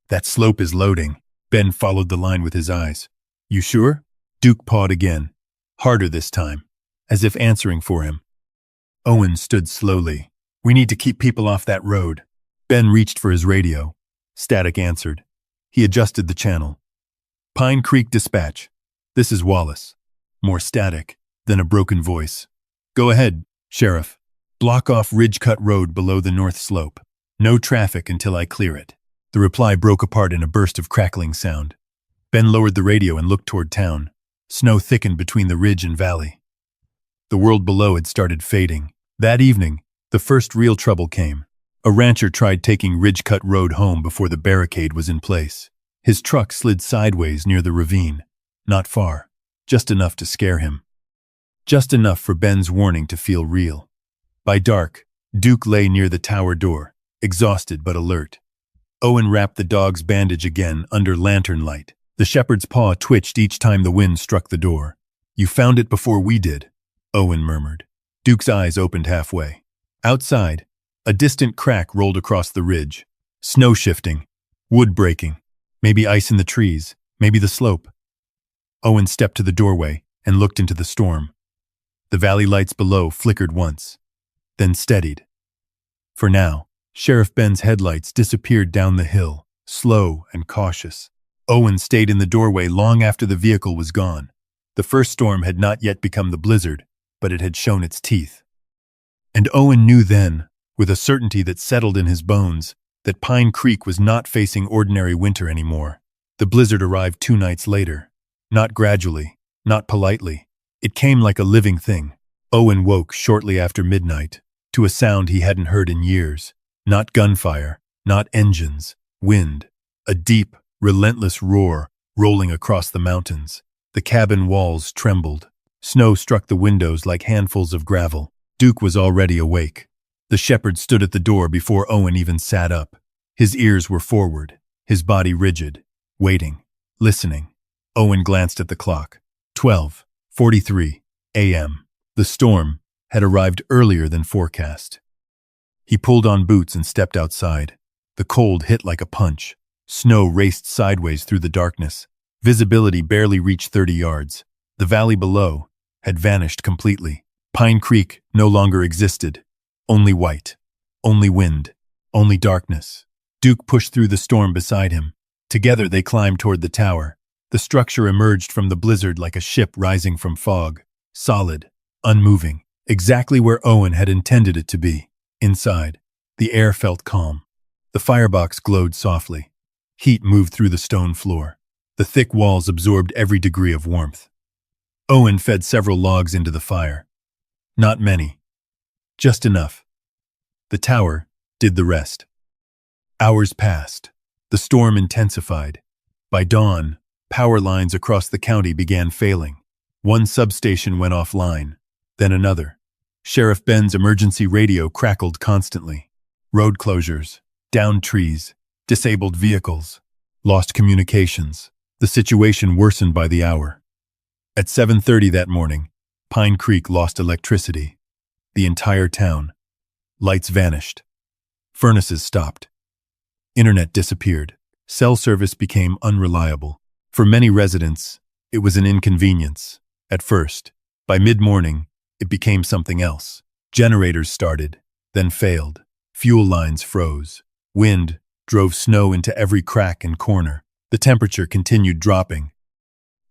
"That slope is loading." Ben followed the line with his eyes. "You sure?" Duke pawed again. Harder this time, as if answering for him. Owen stood slowly. "We need to keep people off that road." Ben reached for his radio. Static answered. He adjusted the channel. "Pine Creek Dispatch. This is Wallace." More static, then a broken voice. "Go ahead, Sheriff. Block off Ridgecut Road below the north slope. No traffic until I clear it." The reply broke apart in a burst of crackling sound. Ben lowered the radio and looked toward town. Snow thickened between the ridge and valley. The world below had started fading. That evening, the first real trouble came. A rancher tried taking Ridgecut Road home before the barricade was in place. His truck slid sideways near the ravine. Not far. Just enough to scare him. Just enough for Ben's warning to feel real. By dark, Duke lay near the tower door, exhausted but alert. Owen wrapped the dog's bandage again under lantern light. The shepherd's paw twitched each time the wind struck the door. "You found it before we did," Owen murmured. Duke's eyes opened halfway. Outside, a distant crack rolled across the ridge. Snow shifting, wood breaking, maybe ice in the trees, maybe the slope. Owen stepped to the doorway and looked into the storm. The valley lights below flickered once, then steadied. For now, Sheriff Ben's headlights disappeared down the hill, slow and cautious. Owen stayed in the doorway long after the vehicle was gone. The first storm had not yet become the blizzard, but it had shown its teeth. And Owen knew then, with a certainty that settled in his bones, that Pine Creek was not facing ordinary winter anymore. The blizzard arrived 2 nights later. Not gradually, not politely. It came like a living thing. Owen woke shortly after midnight, to a sound he hadn't heard in years. Not gunfire, not engines, wind. A deep, relentless roar rolling across the mountains. The cabin walls trembled. Snow struck the windows like handfuls of gravel. Duke was already awake. The shepherd stood at the door before Owen even sat up. His ears were forward, his body rigid, waiting, listening. Owen glanced at the clock. 12:43 a.m. The storm had arrived earlier than forecast. He pulled on boots and stepped outside. The cold hit like a punch. Snow raced sideways through the darkness. Visibility barely reached 30 yards. The valley below had vanished completely. Pine Creek no longer existed. Only white. Only wind. Only darkness. Duke pushed through the storm beside him. Together they climbed toward the tower. The structure emerged from the blizzard like a ship rising from fog. Solid. Unmoving. Exactly where Owen had intended it to be. Inside, the air felt calm. The firebox glowed softly. Heat moved through the stone floor. The thick walls absorbed every degree of warmth. Owen fed several logs into the fire. Not many. Just enough. The tower did the rest. Hours passed. The storm intensified. By dawn, power lines across the county began failing. One substation went offline, then another. Sheriff Ben's emergency radio crackled constantly. Road closures, downed trees, disabled vehicles, lost communications. The situation worsened by the hour. At 7:30 that morning, Pine Creek lost electricity. The entire town. Lights vanished. Furnaces stopped. Internet disappeared. Cell service became unreliable. For many residents, it was an inconvenience. At first, by mid-morning, it became something else. Generators started, then failed. Fuel lines froze. Wind drove snow into every crack and corner. The temperature continued dropping.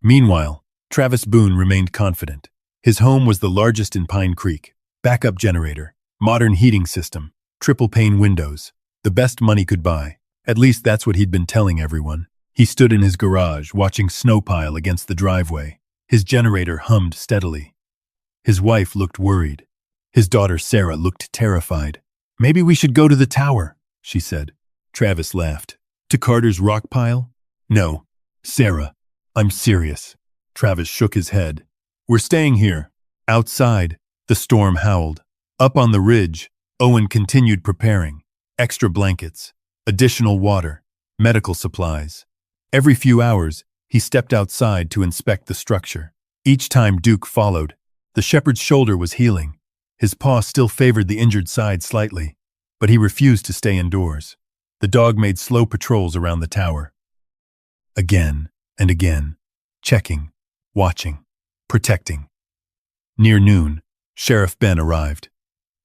Meanwhile, Travis Boone remained confident. His home was the largest in Pine Creek. Backup generator, modern heating system, triple-pane windows. The best money could buy. At least that's what he'd been telling everyone. He stood in his garage, watching snow pile against the driveway. His generator hummed steadily. His wife looked worried. His daughter Sarah looked terrified. "Maybe we should go to the tower," she said. Travis laughed. "To Carter's rock pile?" "No, Sarah, I'm serious." Travis shook his head. "We're staying here." Outside, the storm howled. Up on the ridge, Owen continued preparing. Extra blankets, additional water, medical supplies. Every few hours, he stepped outside to inspect the structure. Each time Duke followed, the shepherd's shoulder was healing. His paw still favored the injured side slightly, but he refused to stay indoors. The dog made slow patrols around the tower. Again and again, checking, watching, protecting. Near noon, Sheriff Ben arrived.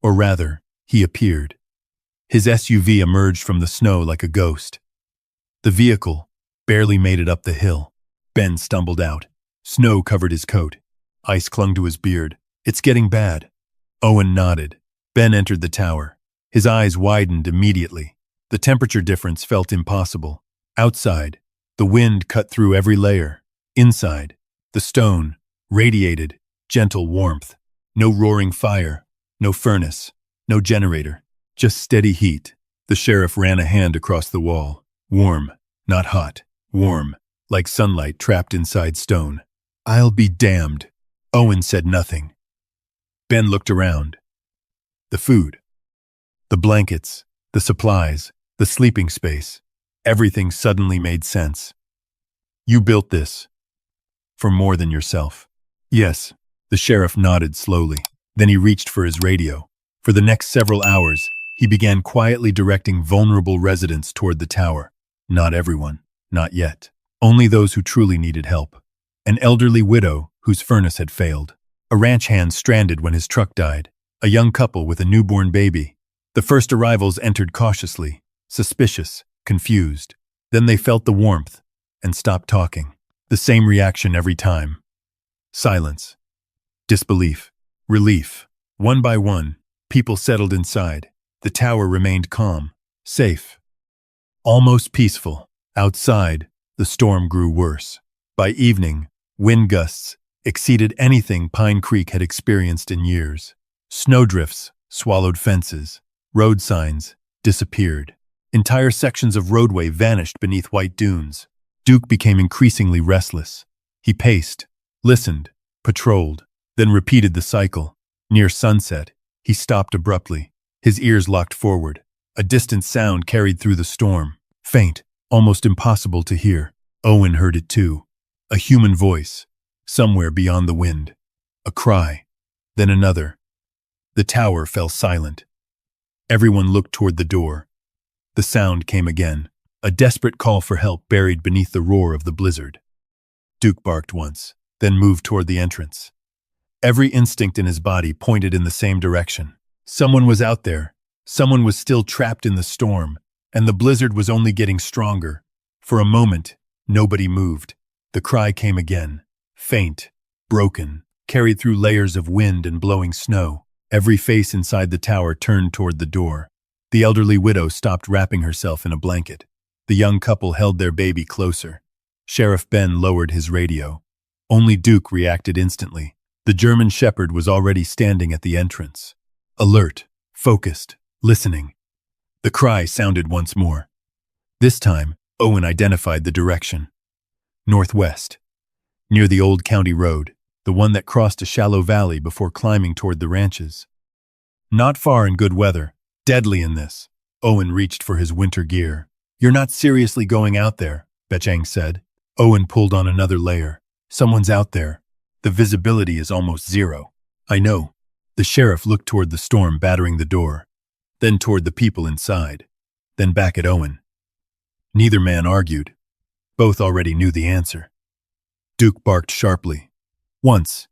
Or rather, he appeared. His SUV emerged from the snow like a ghost. The vehicle barely made it up the hill. Ben stumbled out. Snow covered his coat. Ice clung to his beard. "It's getting bad." Owen nodded. Ben entered the tower. His eyes widened immediately. The temperature difference felt impossible. Outside, the wind cut through every layer. Inside, the stone radiated gentle warmth. No roaring fire, no furnace, no generator, just steady heat. The sheriff ran a hand across the wall. Warm, not hot. Warm, like sunlight trapped inside stone. "I'll be damned." Owen said nothing. Ben looked around. The food, the blankets, the supplies, the sleeping space. Everything suddenly made sense. "You built this for more than yourself." "Yes." The sheriff nodded slowly. Then he reached for his radio. For the next several hours, he began quietly directing vulnerable residents toward the tower. Not everyone, not yet. Only those who truly needed help. An elderly widow whose furnace had failed. A ranch hand stranded when his truck died. A young couple with a newborn baby. The first arrivals entered cautiously, suspicious, confused. Then they felt the warmth and stopped talking. The same reaction every time. Silence. Disbelief. Relief. One by one, people settled inside. The tower remained calm, safe, almost peaceful. Outside, the storm grew worse. By evening, wind gusts exceeded anything Pine Creek had experienced in years. Snowdrifts swallowed fences. Road signs disappeared. Entire sections of roadway vanished beneath white dunes. Duke became increasingly restless. He paced, listened, patrolled, then repeated the cycle. Near sunset, he stopped abruptly. His ears locked forward. A distant sound carried through the storm. Faint, almost impossible to hear. Owen heard it too. A human voice, somewhere beyond the wind. A cry, then another. The tower fell silent. Everyone looked toward the door. The sound came again, a desperate call for help buried beneath the roar of the blizzard. Duke barked once, then moved toward the entrance. Every instinct in his body pointed in the same direction. Someone was out there. Someone was still trapped in the storm, and the blizzard was only getting stronger. For a moment, nobody moved. The cry came again, faint, broken, carried through layers of wind and blowing snow. Every face inside the tower turned toward the door. The elderly widow stopped wrapping herself in a blanket. The young couple held their baby closer. Sheriff Ben lowered his radio. Only Duke reacted instantly. The German shepherd was already standing at the entrance. Alert, focused, listening. The cry sounded once more. This time, Owen identified the direction. Northwest. Near the old county road, the one that crossed a shallow valley before climbing toward the ranches. Not far in good weather, deadly in this. Owen reached for his winter gear. "You're not seriously going out there," Bechang said. Owen pulled on another layer. "Someone's out there. The visibility is almost zero." "I know." The sheriff looked toward the storm battering the door, then toward the people inside, then back at Owen. Neither man argued. Both already knew the answer. Duke barked sharply. Once,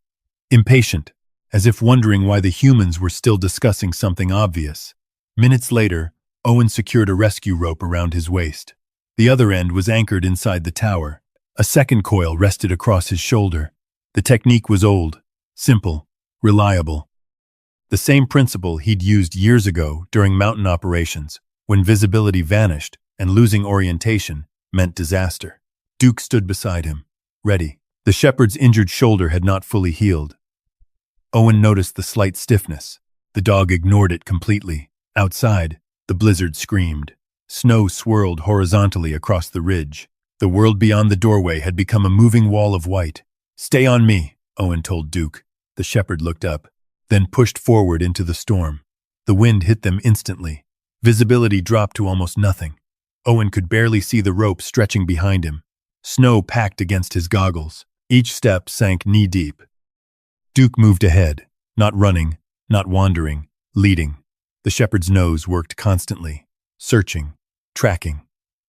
impatient, as if wondering why the humans were still discussing something obvious. Minutes later, Owen secured a rescue rope around his waist. The other end was anchored inside the tower. A second coil rested across his shoulder. The technique was old, simple, reliable. The same principle he'd used years ago during mountain operations, when visibility vanished and losing orientation meant disaster. Duke stood beside him, ready. The shepherd's injured shoulder had not fully healed. Owen noticed the slight stiffness, The dog ignored it completely. Outside, the blizzard screamed. Snow swirled horizontally across the ridge. The world beyond the doorway had become a moving wall of white. "Stay on me," Owen told Duke. The shepherd looked up, then pushed forward into the storm. The wind hit them instantly. Visibility dropped to almost nothing. Owen could barely see the rope stretching behind him. Snow packed against his goggles. Each step sank knee-deep. Duke moved ahead, not running, not wandering, leading. The shepherd's nose worked constantly, searching, tracking.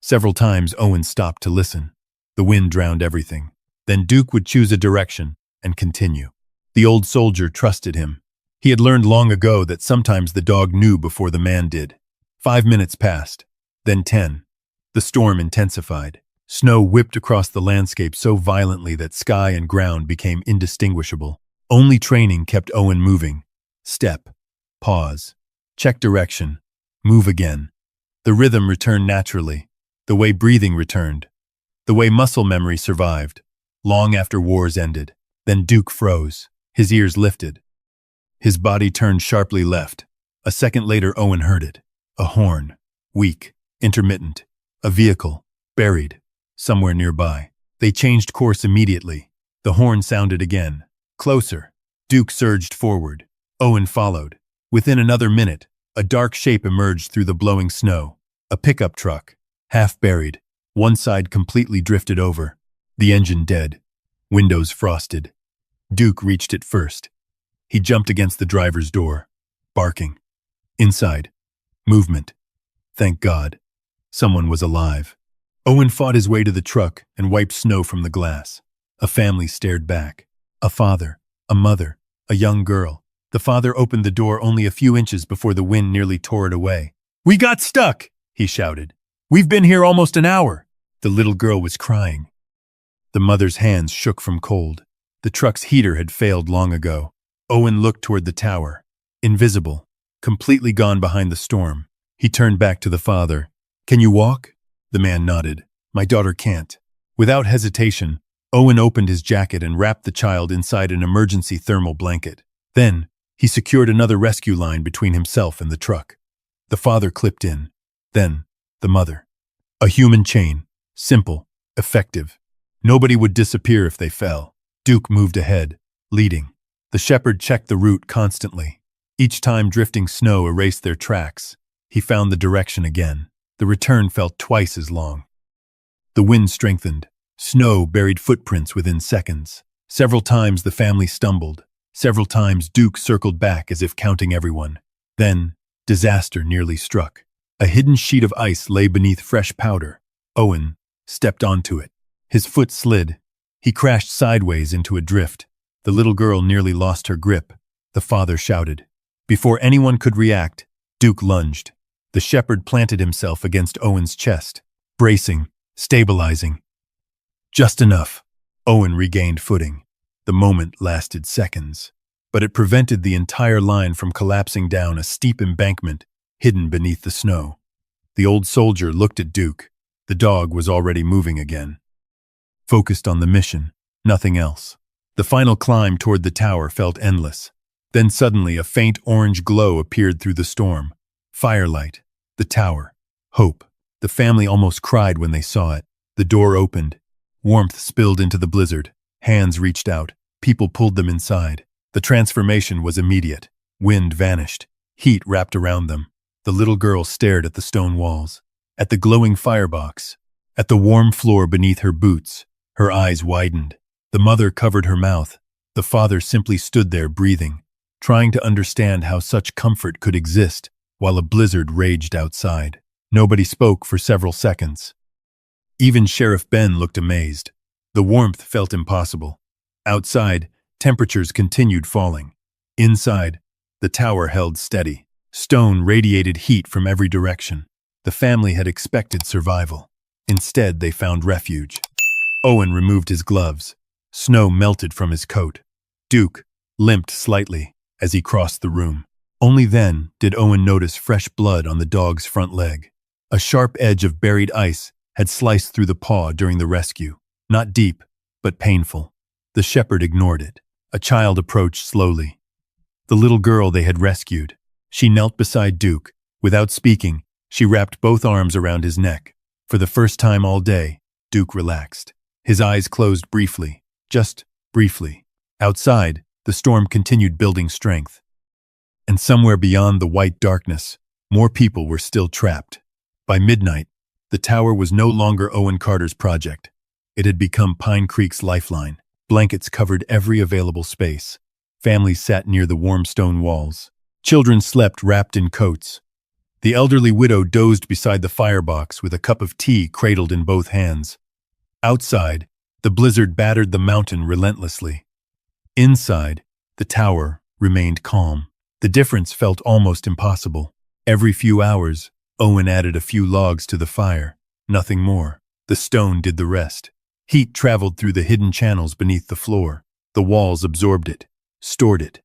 Several times Owen stopped to listen. The wind drowned everything. Then Duke would choose a direction and continue. The old soldier trusted him. He had learned long ago that sometimes the dog knew before the man did. 5 minutes passed, then 10. The storm intensified. Snow whipped across the landscape so violently that sky and ground became indistinguishable. Only training kept Owen moving. Step, pause, check direction, move again. The rhythm returned naturally, the way breathing returned, the way muscle memory survived, long after wars ended. Then Duke froze, his ears lifted. His body turned sharply left. A second later Owen heard it. A horn, weak, intermittent, a vehicle, buried, somewhere nearby. They changed course immediately. The horn sounded again. Closer. Duke surged forward. Owen followed. Within another minute, a dark shape emerged through the blowing snow. A pickup truck, half buried, one side completely drifted over. The engine dead. Windows frosted. Duke reached it first. He jumped against the driver's door, barking. Inside. Movement. Thank God. Someone was alive. Owen fought his way to the truck and wiped snow from the glass. A family stared back. A father, a mother, a young girl. The father opened the door only a few inches before the wind nearly tore it away. "We got stuck!" he shouted. "We've been here almost an hour." The little girl was crying. The mother's hands shook from cold. The truck's heater had failed long ago. Owen looked toward the tower. Invisible, completely gone behind the storm. He turned back to the father. "Can you walk?" The man nodded. "My daughter can't." Without hesitation, Owen opened his jacket and wrapped the child inside an emergency thermal blanket. Then, he secured another rescue line between himself and the truck. The father clipped in. Then, the mother. A human chain. Simple, effective. Nobody would disappear if they fell. Duke moved ahead, leading. The shepherd checked the route constantly. Each time drifting snow erased their tracks, he found the direction again. The return felt twice as long. The wind strengthened. Snow buried footprints within seconds. Several times the family stumbled. Several times Duke circled back as if counting everyone. Then, disaster nearly struck. A hidden sheet of ice lay beneath fresh powder. Owen stepped onto it. His foot slid. He crashed sideways into a drift. The little girl nearly lost her grip. The father shouted. Before anyone could react, Duke lunged. The shepherd planted himself against Owen's chest, bracing, stabilizing. Just enough. Owen regained footing. The moment lasted seconds, but it prevented the entire line from collapsing down a steep embankment hidden beneath the snow. The old soldier looked at Duke. The dog was already moving again. Focused on the mission, nothing else. The final climb toward the tower felt endless. Then suddenly a faint orange glow appeared through the storm. Firelight. The tower. Hope. The family almost cried when they saw it. The door opened. Warmth spilled into the blizzard. Hands reached out. People pulled them inside. The transformation was immediate. Wind vanished. Heat wrapped around them. The little girl stared at the stone walls, at the glowing firebox, at the warm floor beneath her boots. Her eyes widened. The mother covered her mouth. The father simply stood there breathing, trying to understand how such comfort could exist while a blizzard raged outside. Nobody spoke for several seconds. Even Sheriff Ben looked amazed. The warmth felt impossible. Outside, temperatures continued falling. Inside, the tower held steady. Stone radiated heat from every direction. The family had expected survival. Instead, they found refuge. Owen removed his gloves. Snow melted from his coat. Duke limped slightly as he crossed the room. Only then did Owen notice fresh blood on the dog's front leg. A sharp edge of buried ice had sliced through the paw during the rescue. Not deep, but painful. The shepherd ignored it. A child approached slowly. the little girl they had rescued. She knelt beside Duke. Without speaking, she wrapped both arms around his neck. For the first time all day, Duke relaxed. His eyes closed briefly, just briefly. Outside, the storm continued building strength. And somewhere beyond the white darkness, more people were still trapped. By midnight, the tower was no longer Owen Carter's project. It had become Pine Creek's lifeline. Blankets covered every available space. Families sat near the warm stone walls. Children slept wrapped in coats. The elderly widow dozed beside the firebox with a cup of tea cradled in both hands. Outside, the blizzard battered the mountain relentlessly. Inside, the tower remained calm. The difference felt almost impossible. Every few hours, Owen added a few logs to the fire. Nothing more. The stone did the rest. Heat traveled through the hidden channels beneath the floor. The walls absorbed it, stored it,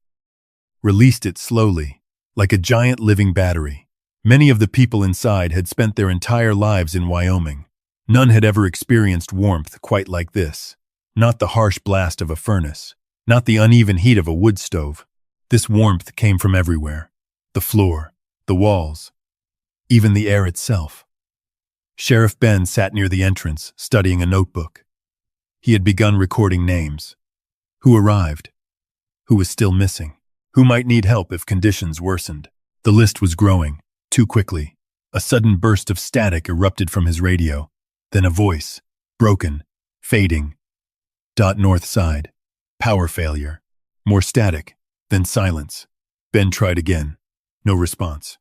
released it slowly, like a giant living battery. Many of the people inside had spent their entire lives in Wyoming. None had ever experienced warmth quite like this. Not the harsh blast of a furnace. Not the uneven heat of a wood stove. This warmth came from everywhere. The floor, the walls, even the air itself. Sheriff Ben sat near the entrance, studying a notebook. He had begun recording names. Who arrived? Who was still missing? Who might need help if conditions worsened? The list was growing, too quickly. A sudden burst of static erupted from his radio. Then a voice, broken, fading. North side. Power failure. More static, then silence. Ben tried again. No response.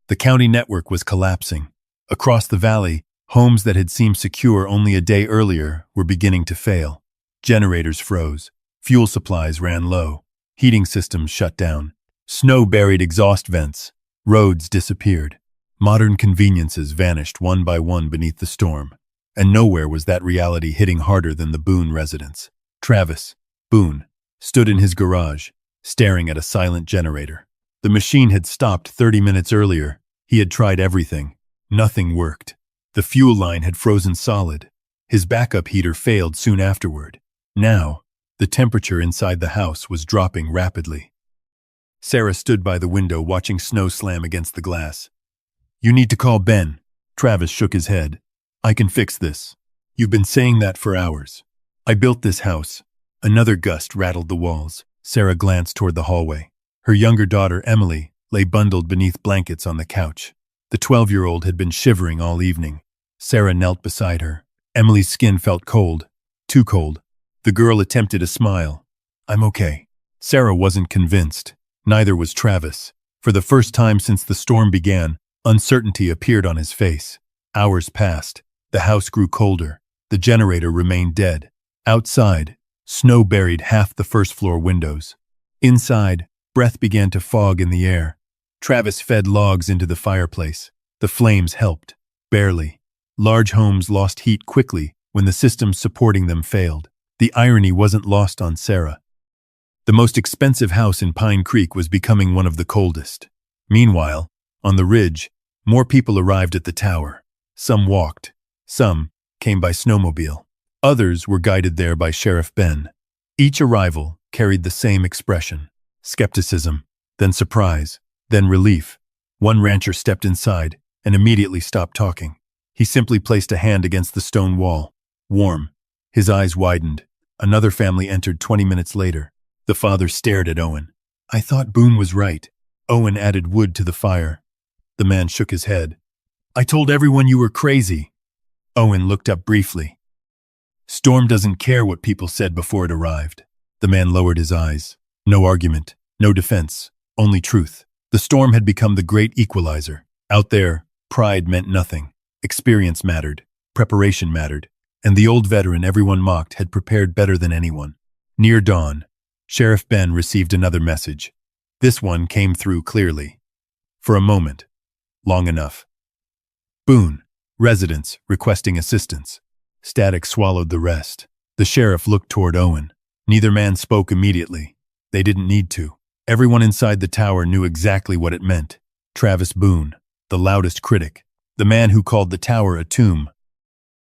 The county network was collapsing. Across the valley, homes that had seemed secure only a day earlier were beginning to fail. Generators froze. Fuel supplies ran low. Heating systems shut down. Snow buried exhaust vents. Roads disappeared. Modern conveniences vanished one by one beneath the storm. And nowhere was that reality hitting harder than the Boone residence. Travis Boone stood in his garage, staring at a silent generator. The machine had stopped 30 minutes earlier. He had tried everything. Nothing worked. The fuel line had frozen solid. His backup heater failed soon afterward. Now, the temperature inside the house was dropping rapidly. Sarah stood by the window watching snow slam against the glass. "You need to call Ben." Travis shook his head. "I can fix this. You've been saying that for hours. I built this house." Another gust rattled the walls. Sarah glanced toward the hallway. Her younger daughter, Emily, lay bundled beneath blankets on the couch. The 12-year-old had been shivering all evening. Sarah knelt beside her. Emily's skin felt cold, too cold. The girl attempted a smile. "I'm okay." Sarah wasn't convinced. Neither was Travis. For the first time since the storm began, uncertainty appeared on his face. Hours passed. The house grew colder. The generator remained dead. Outside, snow buried half the first-floor windows. Inside, breath began to fog in the air. Travis fed logs into the fireplace. The flames helped. Barely. Large homes lost heat quickly when the systems supporting them failed. The irony wasn't lost on Sarah. The most expensive house in Pine Creek was becoming one of the coldest. Meanwhile, on the ridge, more people arrived at the tower. Some walked. Some came by snowmobile. Others were guided there by Sheriff Ben. Each arrival carried the same expression: skepticism, then surprise, then relief. One rancher stepped inside and immediately stopped talking. He simply placed a hand against the stone wall. Warm. His eyes widened. Another family entered 20 minutes later. The father stared at Owen. "I thought Boone was right." Owen added wood to the fire. The man shook his head. "I told everyone you were crazy." Owen looked up briefly. "Storm doesn't care what people said before it arrived." The man lowered his eyes. No argument, no defense, only truth. The storm had become the great equalizer. Out there, pride meant nothing. Experience mattered. Preparation mattered. And the old veteran everyone mocked had prepared better than anyone. Near dawn, Sheriff Ben received another message. This one came through clearly. For a moment. Long enough. Boone. Residents requesting assistance. Static swallowed the rest. The sheriff looked toward Owen. Neither man spoke immediately. They didn't need to. Everyone inside the tower knew exactly what it meant. Travis Boone, the loudest critic. The man who called the tower a tomb.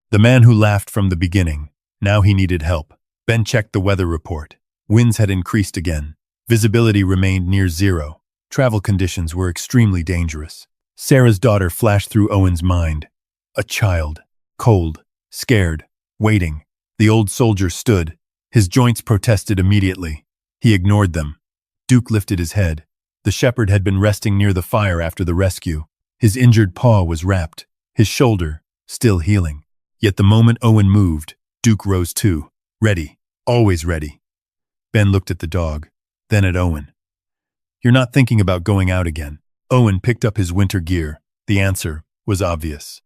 The man who laughed from the beginning. Now he needed help. Ben checked the weather report. Winds had increased again. Visibility remained near zero. Travel conditions were extremely dangerous. Sarah's daughter flashed through Owen's mind. A child. Cold. Scared. Waiting. The old soldier stood. His joints protested immediately. He ignored them. Duke lifted his head. The shepherd had been resting near the fire after the rescue. His injured paw was wrapped. His shoulder, still healing. Yet the moment Owen moved, Duke rose too. Ready. Always ready. Ben looked at the dog, then at Owen. "You're not thinking about going out again." Owen picked up his winter gear. The answer was obvious.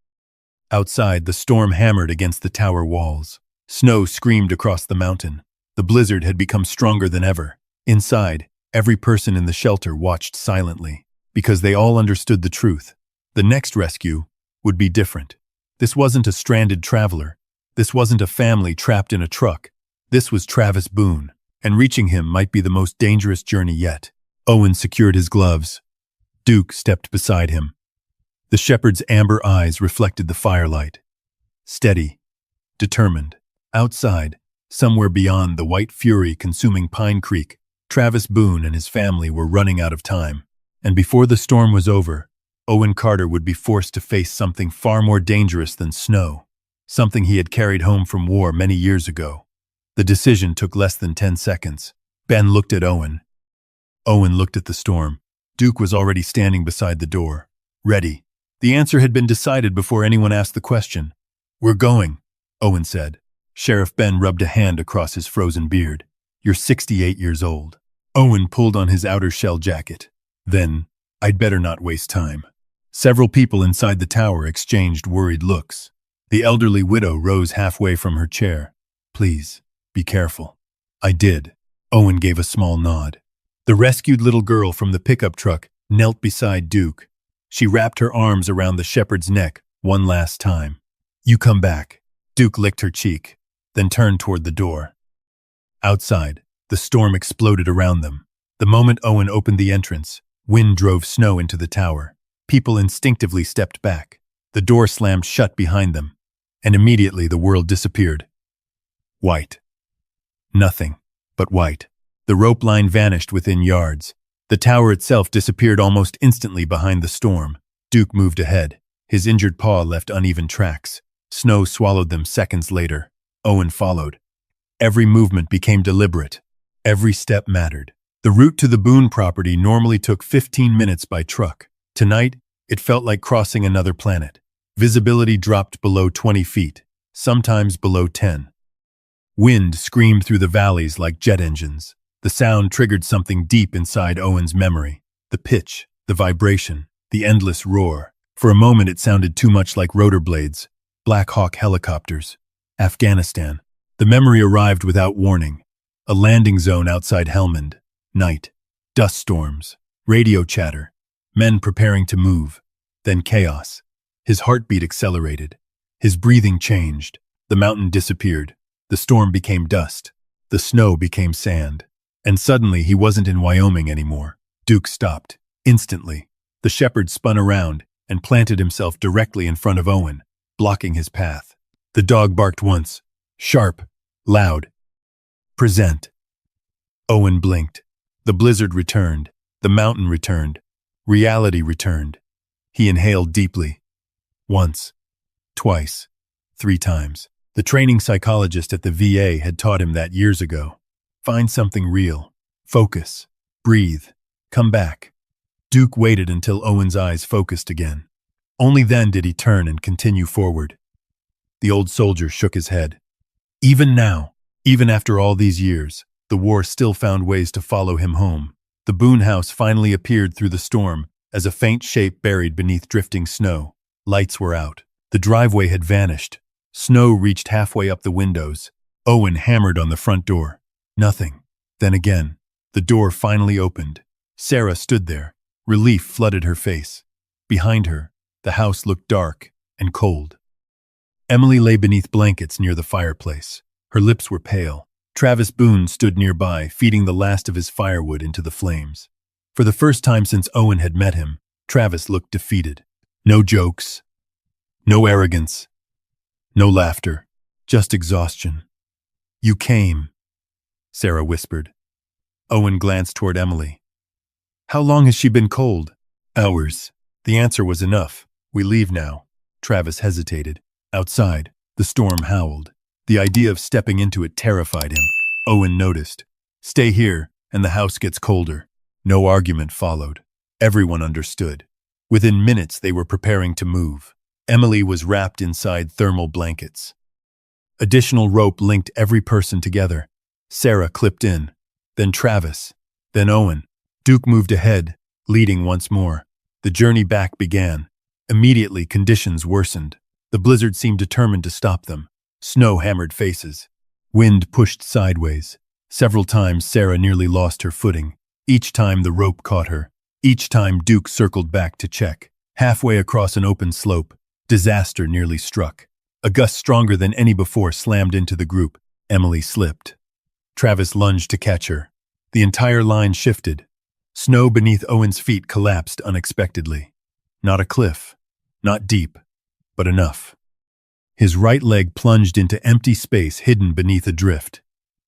Outside, the storm hammered against the tower walls. Snow screamed across the mountain. The blizzard had become stronger than ever. Inside, every person in the shelter watched silently, because they all understood the truth. The next rescue would be different. This wasn't a stranded traveler. This wasn't a family trapped in a truck. This was Travis Boone, and reaching him might be the most dangerous journey yet. Owen secured his gloves. Duke stepped beside him. The shepherd's amber eyes reflected the firelight. Steady, determined. Outside, somewhere beyond the white fury consuming Pine Creek, Travis Boone and his family were running out of time. And before the storm was over, Owen Carter would be forced to face something far more dangerous than snow. Something he had carried home from war many years ago. The decision took less than 10 seconds. Ben looked at Owen. Owen looked at the storm. Duke was already standing beside the door. Ready. The answer had been decided before anyone asked the question. "We're going," Owen said. Sheriff Ben rubbed a hand across his frozen beard. "You're 68 years old." Owen pulled on his outer shell jacket. Then, "I'd better not waste time." Several people inside the tower exchanged worried looks. The elderly widow rose halfway from her chair. "Please, be careful." "I did." Owen gave a small nod. The rescued little girl from the pickup truck knelt beside Duke. She wrapped her arms around the shepherd's neck one last time. "You come back." Duke licked her cheek, then turned toward the door. Outside, the storm exploded around them. The moment Owen opened the entrance, wind drove snow into the tower. People instinctively stepped back. The door slammed shut behind them, and immediately the world disappeared. White. Nothing but white. The rope line vanished within yards. The tower itself disappeared almost instantly behind the storm. Duke moved ahead. His injured paw left uneven tracks. Snow swallowed them seconds later. Owen followed. Every movement became deliberate. Every step mattered. The route to the Boone property normally took 15 minutes by truck. Tonight, it felt like crossing another planet. Visibility dropped below 20 feet, sometimes below 10. Wind screamed through the valleys like jet engines. The sound triggered something deep inside Owen's memory. The pitch, the vibration, the endless roar. For a moment it sounded too much like rotor blades, Black Hawk helicopters. Afghanistan. The memory arrived without warning. A landing zone outside Helmand. Night. Dust storms. Radio chatter. Men preparing to move. Then chaos. His heartbeat accelerated. His breathing changed. The mountain disappeared. The storm became dust. The snow became sand. And suddenly he wasn't in Wyoming anymore. Duke stopped. Instantly. The shepherd spun around and planted himself directly in front of Owen, blocking his path. The dog barked once. Sharp. Loud. "Present." Owen blinked. The blizzard returned. The mountain returned. Reality returned. He inhaled deeply. Once. Twice. 3 times. The training psychologist at the VA had taught him that years ago. Find something real. Focus. Breathe. Come back. Duke waited until Owen's eyes focused again. Only then did he turn and continue forward. The old soldier shook his head. Even now, even after all these years, the war still found ways to follow him home. The Boone house finally appeared through the storm as a faint shape buried beneath drifting snow. Lights were out. The driveway had vanished. Snow reached halfway up the windows. Owen hammered on the front door. Nothing. Then again, the door finally opened. Sarah stood there. Relief flooded her face. Behind her, the house looked dark and cold. Emily lay beneath blankets near the fireplace. Her lips were pale. Travis Boone stood nearby, feeding the last of his firewood into the flames. For the first time since Owen had met him, Travis looked defeated. No jokes. No arrogance. No laughter. Just exhaustion. "You came," Sarah whispered. Owen glanced toward Emily. How long has she been cold? Hours. The answer was enough. We leave now. Travis hesitated. Outside, the storm howled. The idea of stepping into it terrified him. Owen noticed. Stay here, and the house gets colder. No argument followed. Everyone understood. Within minutes, they were preparing to move. Emily was wrapped inside thermal blankets. Additional rope linked every person together. Sarah clipped in, then Travis, then Owen. Duke moved ahead, leading once more. The journey back began. Immediately, conditions worsened. The blizzard seemed determined to stop them. Snow hammered faces. Wind pushed sideways. Several times, Sarah nearly lost her footing. Each time, the rope caught her. Each time, Duke circled back to check. Halfway across an open slope, disaster nearly struck. A gust stronger than any before slammed into the group. Emily slipped. Travis lunged to catch her. The entire line shifted. Snow beneath Owen's feet collapsed unexpectedly. Not a cliff, not deep, but enough. His right leg plunged into empty space hidden beneath a drift.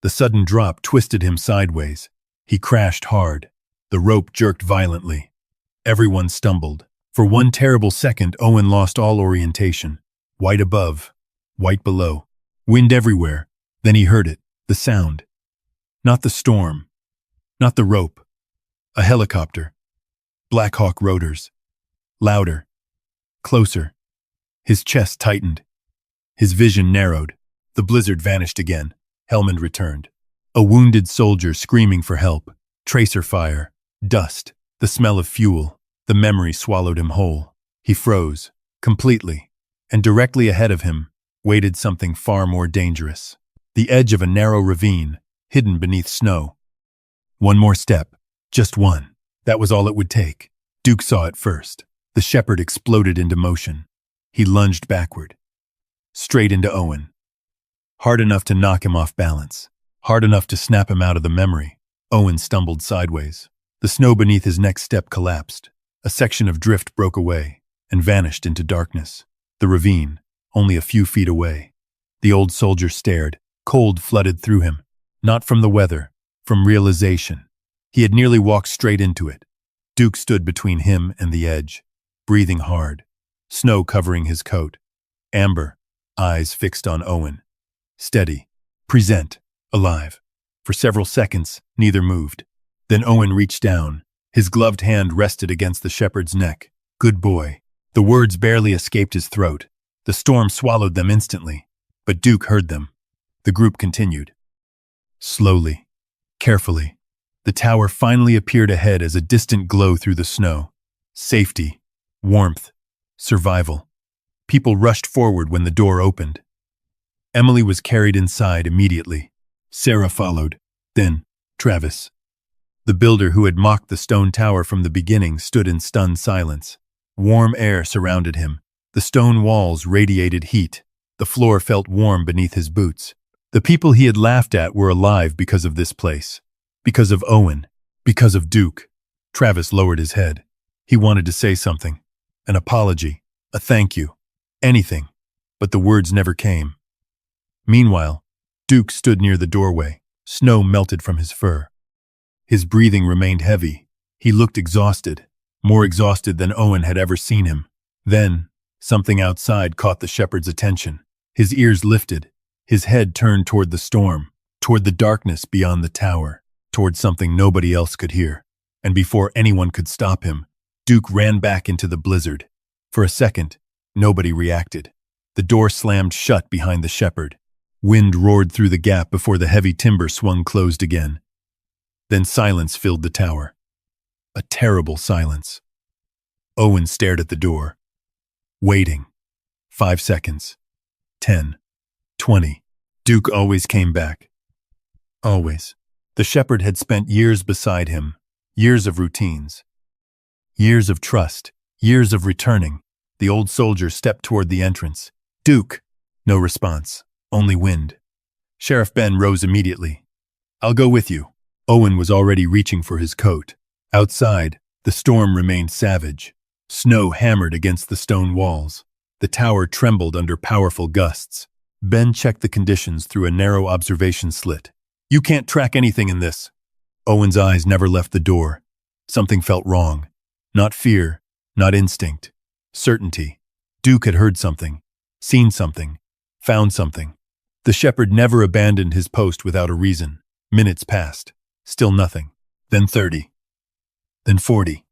The sudden drop twisted him sideways. He crashed hard. The rope jerked violently. Everyone stumbled. For one terrible second, Owen lost all orientation. White above, white below. Wind everywhere. Then he heard it, the sound. Not the storm. Not the rope. A helicopter. Black Hawk rotors. Louder. Closer. His chest tightened. His vision narrowed. The blizzard vanished again. Helmand returned. A wounded soldier screaming for help. Tracer fire. Dust. The smell of fuel. The memory swallowed him whole. He froze. Completely. And directly ahead of him waited something far more dangerous. The edge of a narrow ravine, hidden beneath snow. One more step. Just one. That was all it would take. Duke saw it first. The shepherd exploded into motion. He lunged backward. Straight into Owen. Hard enough to knock him off balance. Hard enough to snap him out of the memory. Owen stumbled sideways. The snow beneath his next step collapsed. A section of drift broke away and vanished into darkness. The ravine, only a few feet away. The old soldier stared. Cold flooded through him. Not from the weather, from realization. He had nearly walked straight into it. Duke stood between him and the edge, breathing hard. Snow covering his coat. Amber, eyes fixed on Owen. Steady. Present. Alive. For several seconds, neither moved. Then Owen reached down. His gloved hand rested against the shepherd's neck. Good boy. The words barely escaped his throat. The storm swallowed them instantly. But Duke heard them. The group continued. Slowly. Carefully. The tower finally appeared ahead as a distant glow through the snow. Safety. Warmth. Survival. People rushed forward when the door opened. Emily was carried inside immediately. Sarah followed. Then, Travis. The builder who had mocked the stone tower from the beginning stood in stunned silence. Warm air surrounded him. The stone walls radiated heat. The floor felt warm beneath his boots. The people he had laughed at were alive because of this place. Because of Owen. Because of Duke. Travis lowered his head. He wanted to say something. An apology. A thank you. Anything. But the words never came. Meanwhile, Duke stood near the doorway. Snow melted from his fur. His breathing remained heavy. He looked exhausted. More exhausted than Owen had ever seen him. Then, something outside caught the shepherd's attention. His ears lifted. His head turned toward the storm, toward the darkness beyond the tower, toward something nobody else could hear. And before anyone could stop him, Duke ran back into the blizzard. For a second, nobody reacted. The door slammed shut behind the shepherd. Wind roared through the gap before the heavy timber swung closed again. Then silence filled the tower. A terrible silence. Owen stared at the door. Waiting. 5 seconds. 10. 20. Duke always came back. Always. The shepherd had spent years beside him. Years of routines. Years of trust. Years of returning. The old soldier stepped toward the entrance. Duke! No response. Only wind. Sheriff Ben rose immediately. I'll go with you. Owen was already reaching for his coat. Outside, the storm remained savage. Snow hammered against the stone walls. The tower trembled under powerful gusts. Ben checked the conditions through a narrow observation slit. You can't track anything in this. Owen's eyes never left the door. Something felt wrong. Not fear, not instinct. Certainty. Duke had heard something, seen something, found something. The shepherd never abandoned his post without a reason. Minutes passed. Still nothing. Then 30. Then 40.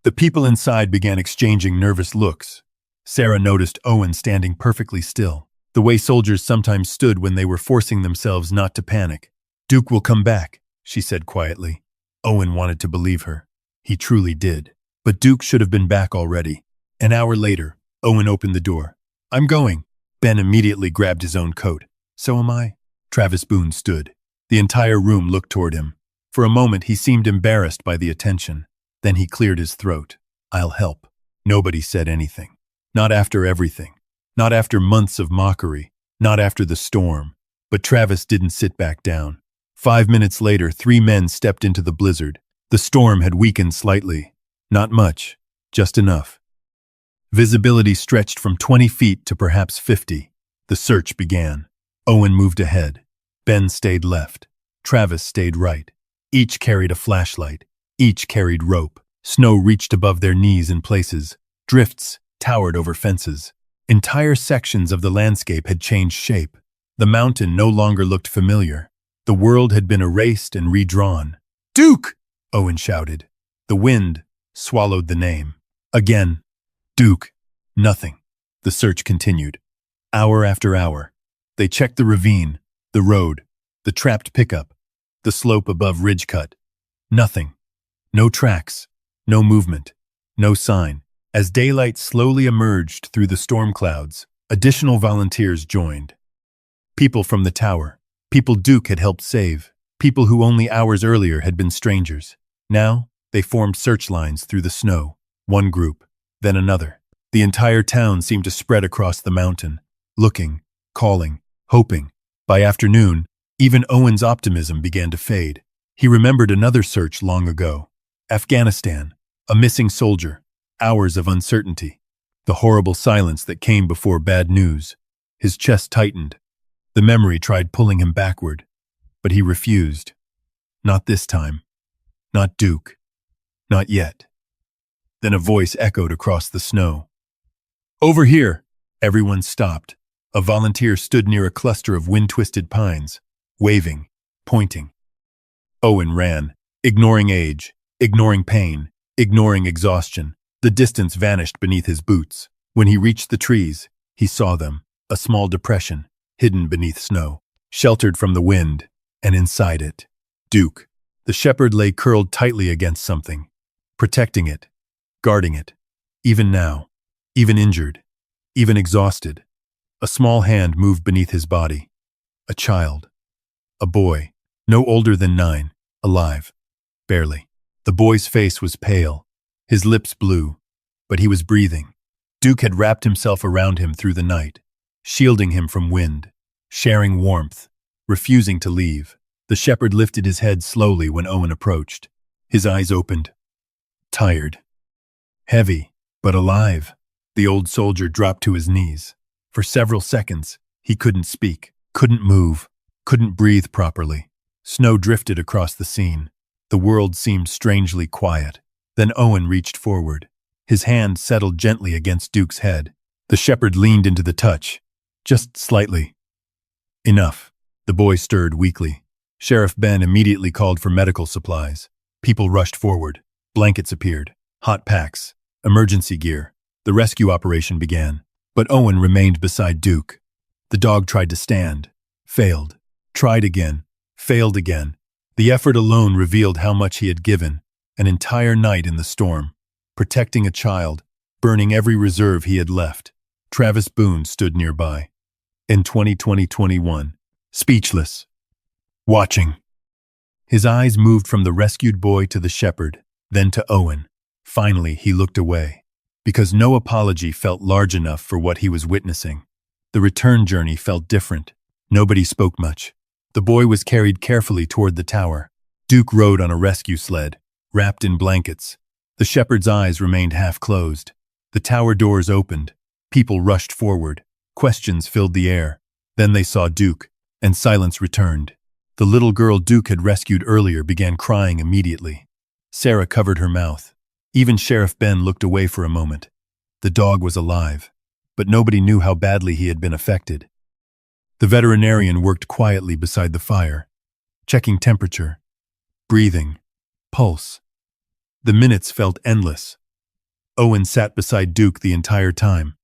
The people inside began exchanging nervous looks. Sarah noticed Owen standing perfectly still, the way soldiers sometimes stood when they were forcing themselves not to panic. "Duke will come back," she said quietly. Owen wanted to believe her. He truly did. But Duke should have been back already. An hour later, Owen opened the door. "I'm going." Ben immediately grabbed his own coat. "So am I." Travis Boone stood. The entire room looked toward him. For a moment, he seemed embarrassed by the attention. Then he cleared his throat. "I'll help." Nobody said anything. Not after everything. Not after months of mockery. Not after the storm. But Travis didn't sit back down. 5 minutes later, 3 men stepped into the blizzard. The storm had weakened slightly. Not much. Just enough. Visibility stretched from 20 feet to perhaps 50. The search began. Owen moved ahead. Ben stayed left. Travis stayed right. Each carried a flashlight. Each carried rope. Snow reached above their knees in places. Drifts towered over fences. Entire sections of the landscape had changed shape. The mountain no longer looked familiar. The world had been erased and redrawn. "Duke!" Owen shouted. The wind swallowed the name. Again. Duke. Nothing. The search continued. Hour after hour. They checked the ravine, the road, the trapped pickup, the slope above Ridgecut. Nothing. No tracks. No movement. No sign. As daylight slowly emerged through the storm clouds, additional volunteers joined. People from the tower. People Duke had helped save. People who only hours earlier had been strangers. Now, they formed search lines through the snow. One group, then another. The entire town seemed to spread across the mountain, looking, calling, hoping. By afternoon, even Owen's optimism began to fade. He remembered another search long ago. Afghanistan. A missing soldier. Hours of uncertainty. The horrible silence that came before bad news. His chest tightened. The memory tried pulling him backward, but he refused. Not this time. Not Duke. Not yet. Then a voice echoed across the snow. "Over here!" Everyone stopped. A volunteer stood near a cluster of wind-twisted pines, waving, pointing. Owen ran, ignoring age, ignoring pain, ignoring exhaustion. The distance vanished beneath his boots. When he reached the trees, he saw them, a small depression, hidden beneath snow, sheltered from the wind, and inside it, Duke. The shepherd lay curled tightly against something, protecting it, guarding it. Even now, even injured, even exhausted, a small hand moved beneath his body. A child. A boy, no older than 9, alive. Barely. The boy's face was pale, his lips blue, but he was breathing. Duke had wrapped himself around him through the night, shielding him from wind, sharing warmth, refusing to leave. The shepherd lifted his head slowly when Owen approached. His eyes opened. Tired. Heavy, but alive. The old soldier dropped to his knees. For several seconds, he couldn't speak, couldn't move, couldn't breathe properly. Snow drifted across the scene. The world seemed strangely quiet. Then Owen reached forward. His hand settled gently against Duke's head. The shepherd leaned into the touch. Just slightly. Enough. The boy stirred weakly. Sheriff Ben immediately called for medical supplies. People rushed forward. Blankets appeared. Hot packs. Emergency gear. The rescue operation began. But Owen remained beside Duke. The dog tried to stand. Failed. Tried again. Failed again. The effort alone revealed how much he had given. An entire night in the storm. Protecting a child. Burning every reserve he had left. Travis Boone stood nearby. In 2021. Speechless. Watching. His eyes moved from the rescued boy to the shepherd, then to Owen. Finally, he looked away. Because no apology felt large enough for what he was witnessing. The return journey felt different. Nobody spoke much. The boy was carried carefully toward the tower. Duke rode on a rescue sled, wrapped in blankets. The shepherd's eyes remained half closed. The tower doors opened. People rushed forward. Questions filled the air. Then they saw Duke, and silence returned. The little girl Duke had rescued earlier began crying immediately. Sarah covered her mouth. Even Sheriff Ben looked away for a moment. The dog was alive, but nobody knew how badly he had been affected. The veterinarian worked quietly beside the fire, checking temperature, breathing, pulse. The minutes felt endless. Owen sat beside Duke the entire time,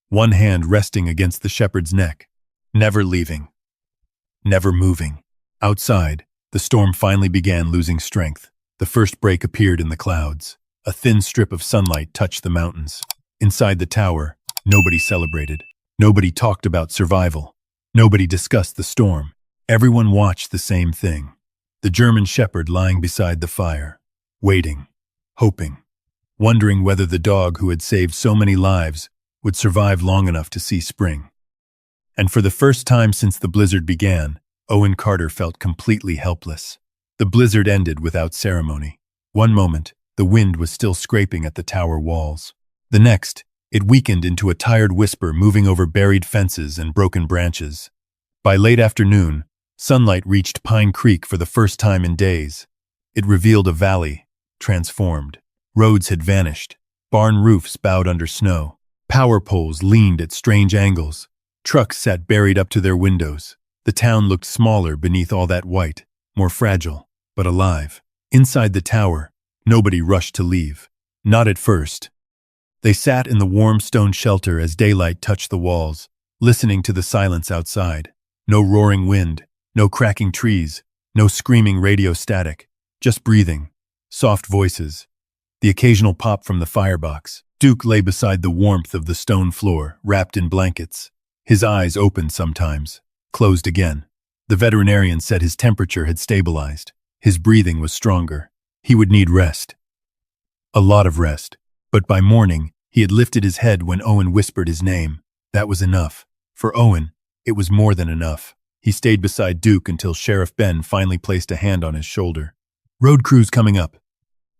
one hand resting against the shepherd's neck, never leaving, never moving. Outside, the storm finally began losing strength. The first break appeared in the clouds. A thin strip of sunlight touched the mountains. Inside the tower, nobody celebrated. Nobody talked about survival. Nobody discussed the storm. Everyone watched the same thing. The German shepherd lying beside the fire, waiting, hoping, wondering whether the dog who had saved so many lives would survive long enough to see spring. And for the first time since the blizzard began, Owen Carter felt completely helpless. The blizzard ended without ceremony. One moment, the wind was still scraping at the tower walls. The next, it weakened into a tired whisper moving over buried fences and broken branches. By late afternoon, sunlight reached Pine Creek for the first time in days. It revealed a valley, transformed. Roads had vanished. Barn roofs bowed under snow. Power poles leaned at strange angles. Trucks sat buried up to their windows. The town looked smaller beneath all that white, more fragile, but alive. Inside the tower, nobody rushed to leave. Not at first. They sat in the warm stone shelter as daylight touched the walls, listening to the silence outside. No roaring wind, no cracking trees, no screaming radio static, just breathing, soft voices, the occasional pop from the firebox. Duke lay beside the warmth of the stone floor, wrapped in blankets. His eyes opened sometimes, closed again. The veterinarian said his temperature had stabilized. His breathing was stronger. He would need rest. A lot of rest. But by morning, he had lifted his head when Owen whispered his name. That was enough. For Owen, it was more than enough. He stayed beside Duke until Sheriff Ben finally placed a hand on his shoulder. "Road crew's coming up."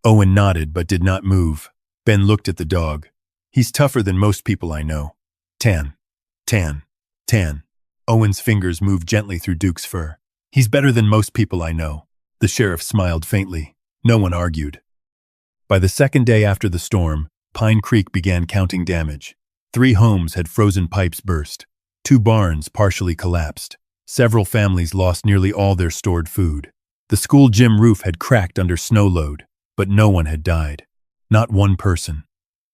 Owen nodded but did not move. Ben looked at the dog. "He's tougher than most people I know." Tan. Tan. Tan. Owen's fingers moved gently through Duke's fur. "He's better than most people I know." The sheriff smiled faintly. No one argued. By the second day after the storm, Pine Creek began counting damage. 3 homes had frozen pipes burst. 2 barns partially collapsed. Several families lost nearly all their stored food. The school gym roof had cracked under snow load, but no one had died. Not one person.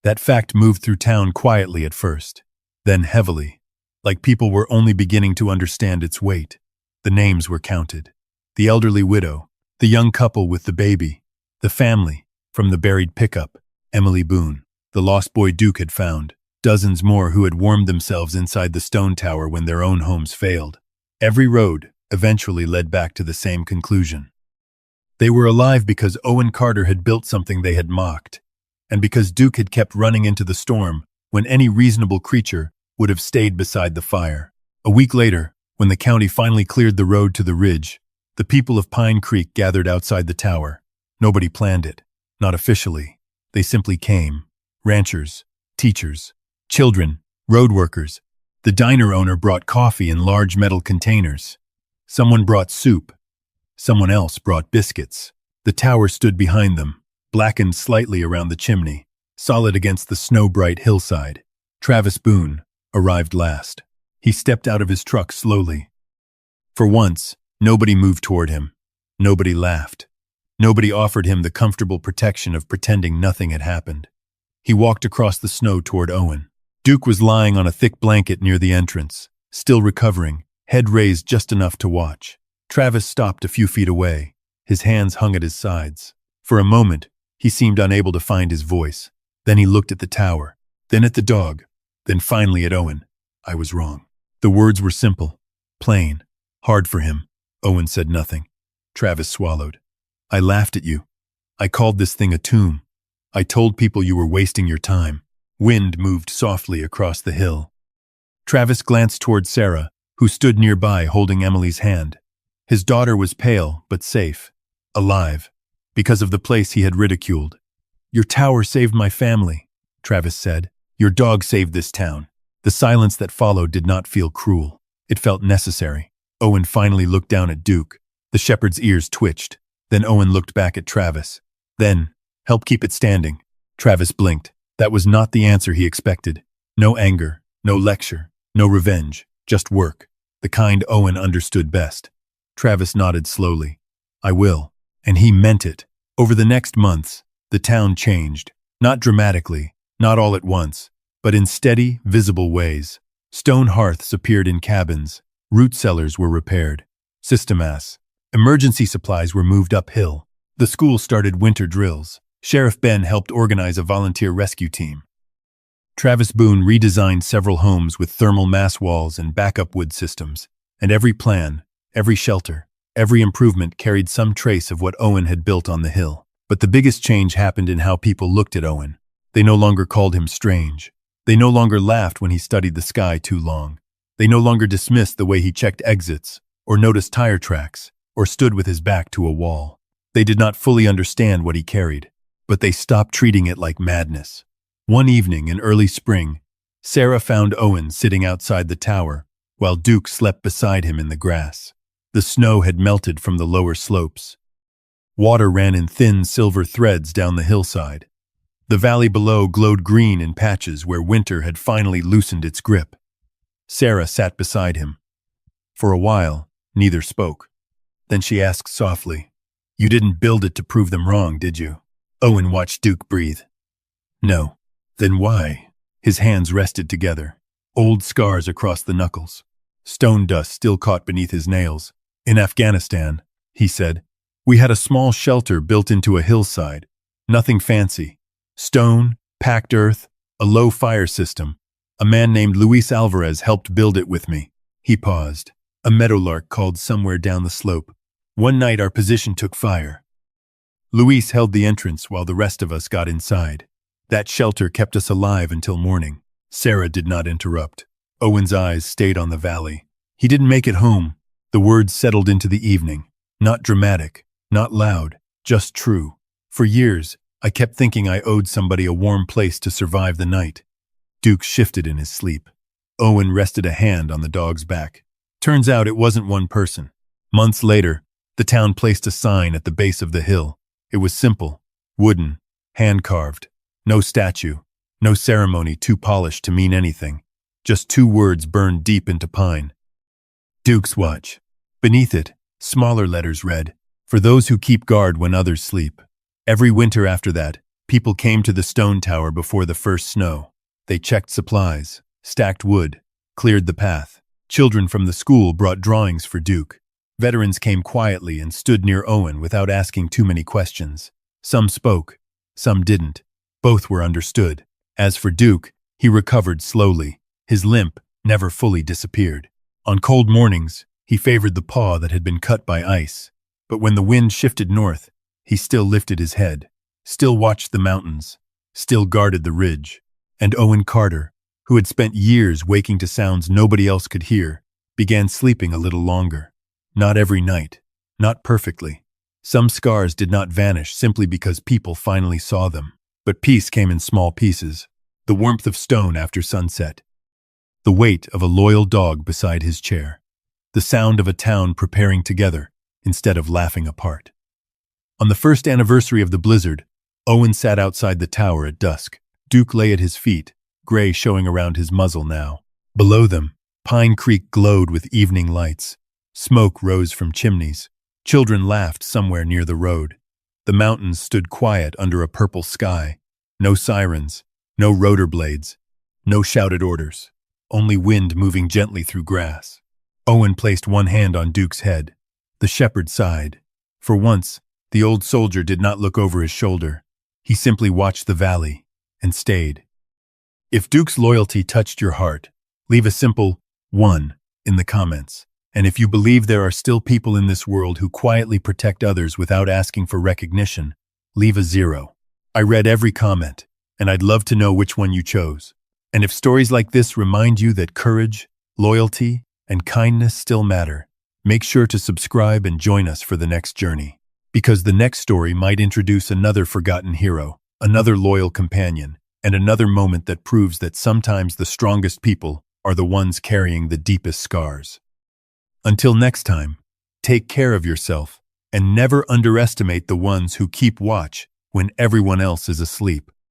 That fact moved through town quietly at first, then heavily, like people were only beginning to understand its weight. The names were counted. The elderly widow, the young couple with the baby, the family from the buried pickup, Emily Boone, the lost boy Duke had found, dozens more who had warmed themselves inside the stone tower when their own homes failed. Every road eventually led back to the same conclusion. They were alive because Owen Carter had built something they had mocked, and because Duke had kept running into the storm when any reasonable creature would have stayed beside the fire. A week later, when the county finally cleared the road to the ridge, the people of Pine Creek gathered outside the tower. Nobody planned it, not officially. They simply came. Ranchers, teachers, children, road workers. The diner owner brought coffee in large metal containers. Someone brought soup. Someone else brought biscuits. The tower stood behind them, blackened slightly around the chimney, solid against the snow-bright hillside. Travis Boone arrived last. He stepped out of his truck slowly. For once, nobody moved toward him. Nobody laughed. Nobody offered him the comfortable protection of pretending nothing had happened. He walked across the snow toward Owen. Duke was lying on a thick blanket near the entrance, still recovering, head raised just enough to watch. Travis stopped a few feet away. His hands hung at his sides. For a moment, he seemed unable to find his voice. Then he looked at the tower, then at the dog, then finally at Owen. "I was wrong." The words were simple, plain, hard for him. Owen said nothing. Travis swallowed. "I laughed at you. I called this thing a tomb. I told people you were wasting your time." Wind moved softly across the hill. Travis glanced toward Sarah, who stood nearby holding Emily's hand. His daughter was pale but safe, alive, because of the place he had ridiculed. "Your tower saved my family," Travis said. "Your dog saved this town." The silence that followed did not feel cruel. It felt necessary. Owen finally looked down at Duke. The shepherd's ears twitched. Then Owen looked back at Travis. Then, help keep it standing. Travis blinked. That was not the answer he expected. No anger, no lecture, no revenge, just work. The kind Owen understood best. Travis nodded slowly. I will. And he meant it. Over the next months, the town changed. Not dramatically, not all at once, but in steady, visible ways. Stone hearths appeared in cabins. Root cellars were repaired. Systemass. Emergency supplies were moved uphill. The school started winter drills. Sheriff Ben helped organize a volunteer rescue team. Travis Boone redesigned several homes with thermal mass walls and backup wood systems. And every plan, every shelter, every improvement carried some trace of what Owen had built on the hill. But the biggest change happened in how people looked at Owen. They no longer called him strange. They no longer laughed when he studied the sky too long. They no longer dismissed the way he checked exits, or noticed tire tracks, or stood with his back to a wall. They did not fully understand what he carried, but they stopped treating it like madness. One evening in early spring, Sarah found Owen sitting outside the tower, while Duke slept beside him in the grass. The snow had melted from the lower slopes. Water ran in thin silver threads down the hillside. The valley below glowed green in patches where winter had finally loosened its grip. Sarah sat beside him. For a while, neither spoke. Then she asked softly, "You didn't build it to prove them wrong, did you?" Owen watched Duke breathe. "No." "Then why?" His hands rested together. Old scars across the knuckles. Stone dust still caught beneath his nails. "In Afghanistan," he said, "we had a small shelter built into a hillside. Nothing fancy. Stone, packed earth, a low fire system. A man named Luis Alvarez helped build it with me." He paused. A meadowlark called somewhere down the slope. One night our position took fire. Luis held the entrance while the rest of us got inside. That shelter kept us alive until morning. Sarah did not interrupt. Owen's eyes stayed on the valley. He didn't make it home. The words settled into the evening. Not dramatic, not loud, just true. For years, I kept thinking I owed somebody a warm place to survive the night. Duke shifted in his sleep. Owen rested a hand on the dog's back. Turns out it wasn't one person. Months later, the town placed a sign at the base of the hill. It was simple, wooden, hand-carved. No statue, no ceremony too polished to mean anything. Just two words burned deep into pine. Duke's Watch. Beneath it, smaller letters read, "For those who keep guard when others sleep." Every winter after that, people came to the stone tower before the first snow. They checked supplies, stacked wood, cleared the path. Children from the school brought drawings for Duke. Veterans came quietly and stood near Owen without asking too many questions. Some spoke, some didn't. Both were understood. As for Duke, he recovered slowly. His limp never fully disappeared. On cold mornings, he favored the paw that had been cut by ice. But when the wind shifted north, he still lifted his head, still watched the mountains, still guarded the ridge. And Owen Carter, who had spent years waking to sounds nobody else could hear, began sleeping a little longer. Not every night, not perfectly. Some scars did not vanish simply because people finally saw them. But peace came in small pieces. The warmth of stone after sunset. The weight of a loyal dog beside his chair. The sound of a town preparing together instead of laughing apart. On the first anniversary of the blizzard, Owen sat outside the tower at dusk. Duke lay at his feet, gray showing around his muzzle now. Below them, Pine Creek glowed with evening lights. Smoke rose from chimneys. Children laughed somewhere near the road. The mountains stood quiet under a purple sky. No sirens, no rotor blades, no shouted orders. Only wind moving gently through grass. Owen placed one hand on Duke's head. The shepherd sighed. For once, the old soldier did not look over his shoulder. He simply watched the valley and stayed. If Duke's loyalty touched your heart, leave a simple 1 in the comments. And if you believe there are still people in this world who quietly protect others without asking for recognition, leave a 0. I read every comment, and I'd love to know which one you chose. And if stories like this remind you that courage, loyalty, and kindness still matter, make sure to subscribe and join us for the next journey. Because the next story might introduce another forgotten hero, another loyal companion, and another moment that proves that sometimes the strongest people are the ones carrying the deepest scars. Until next time, Take care of yourself, and never underestimate the ones who keep watch when everyone else is asleep.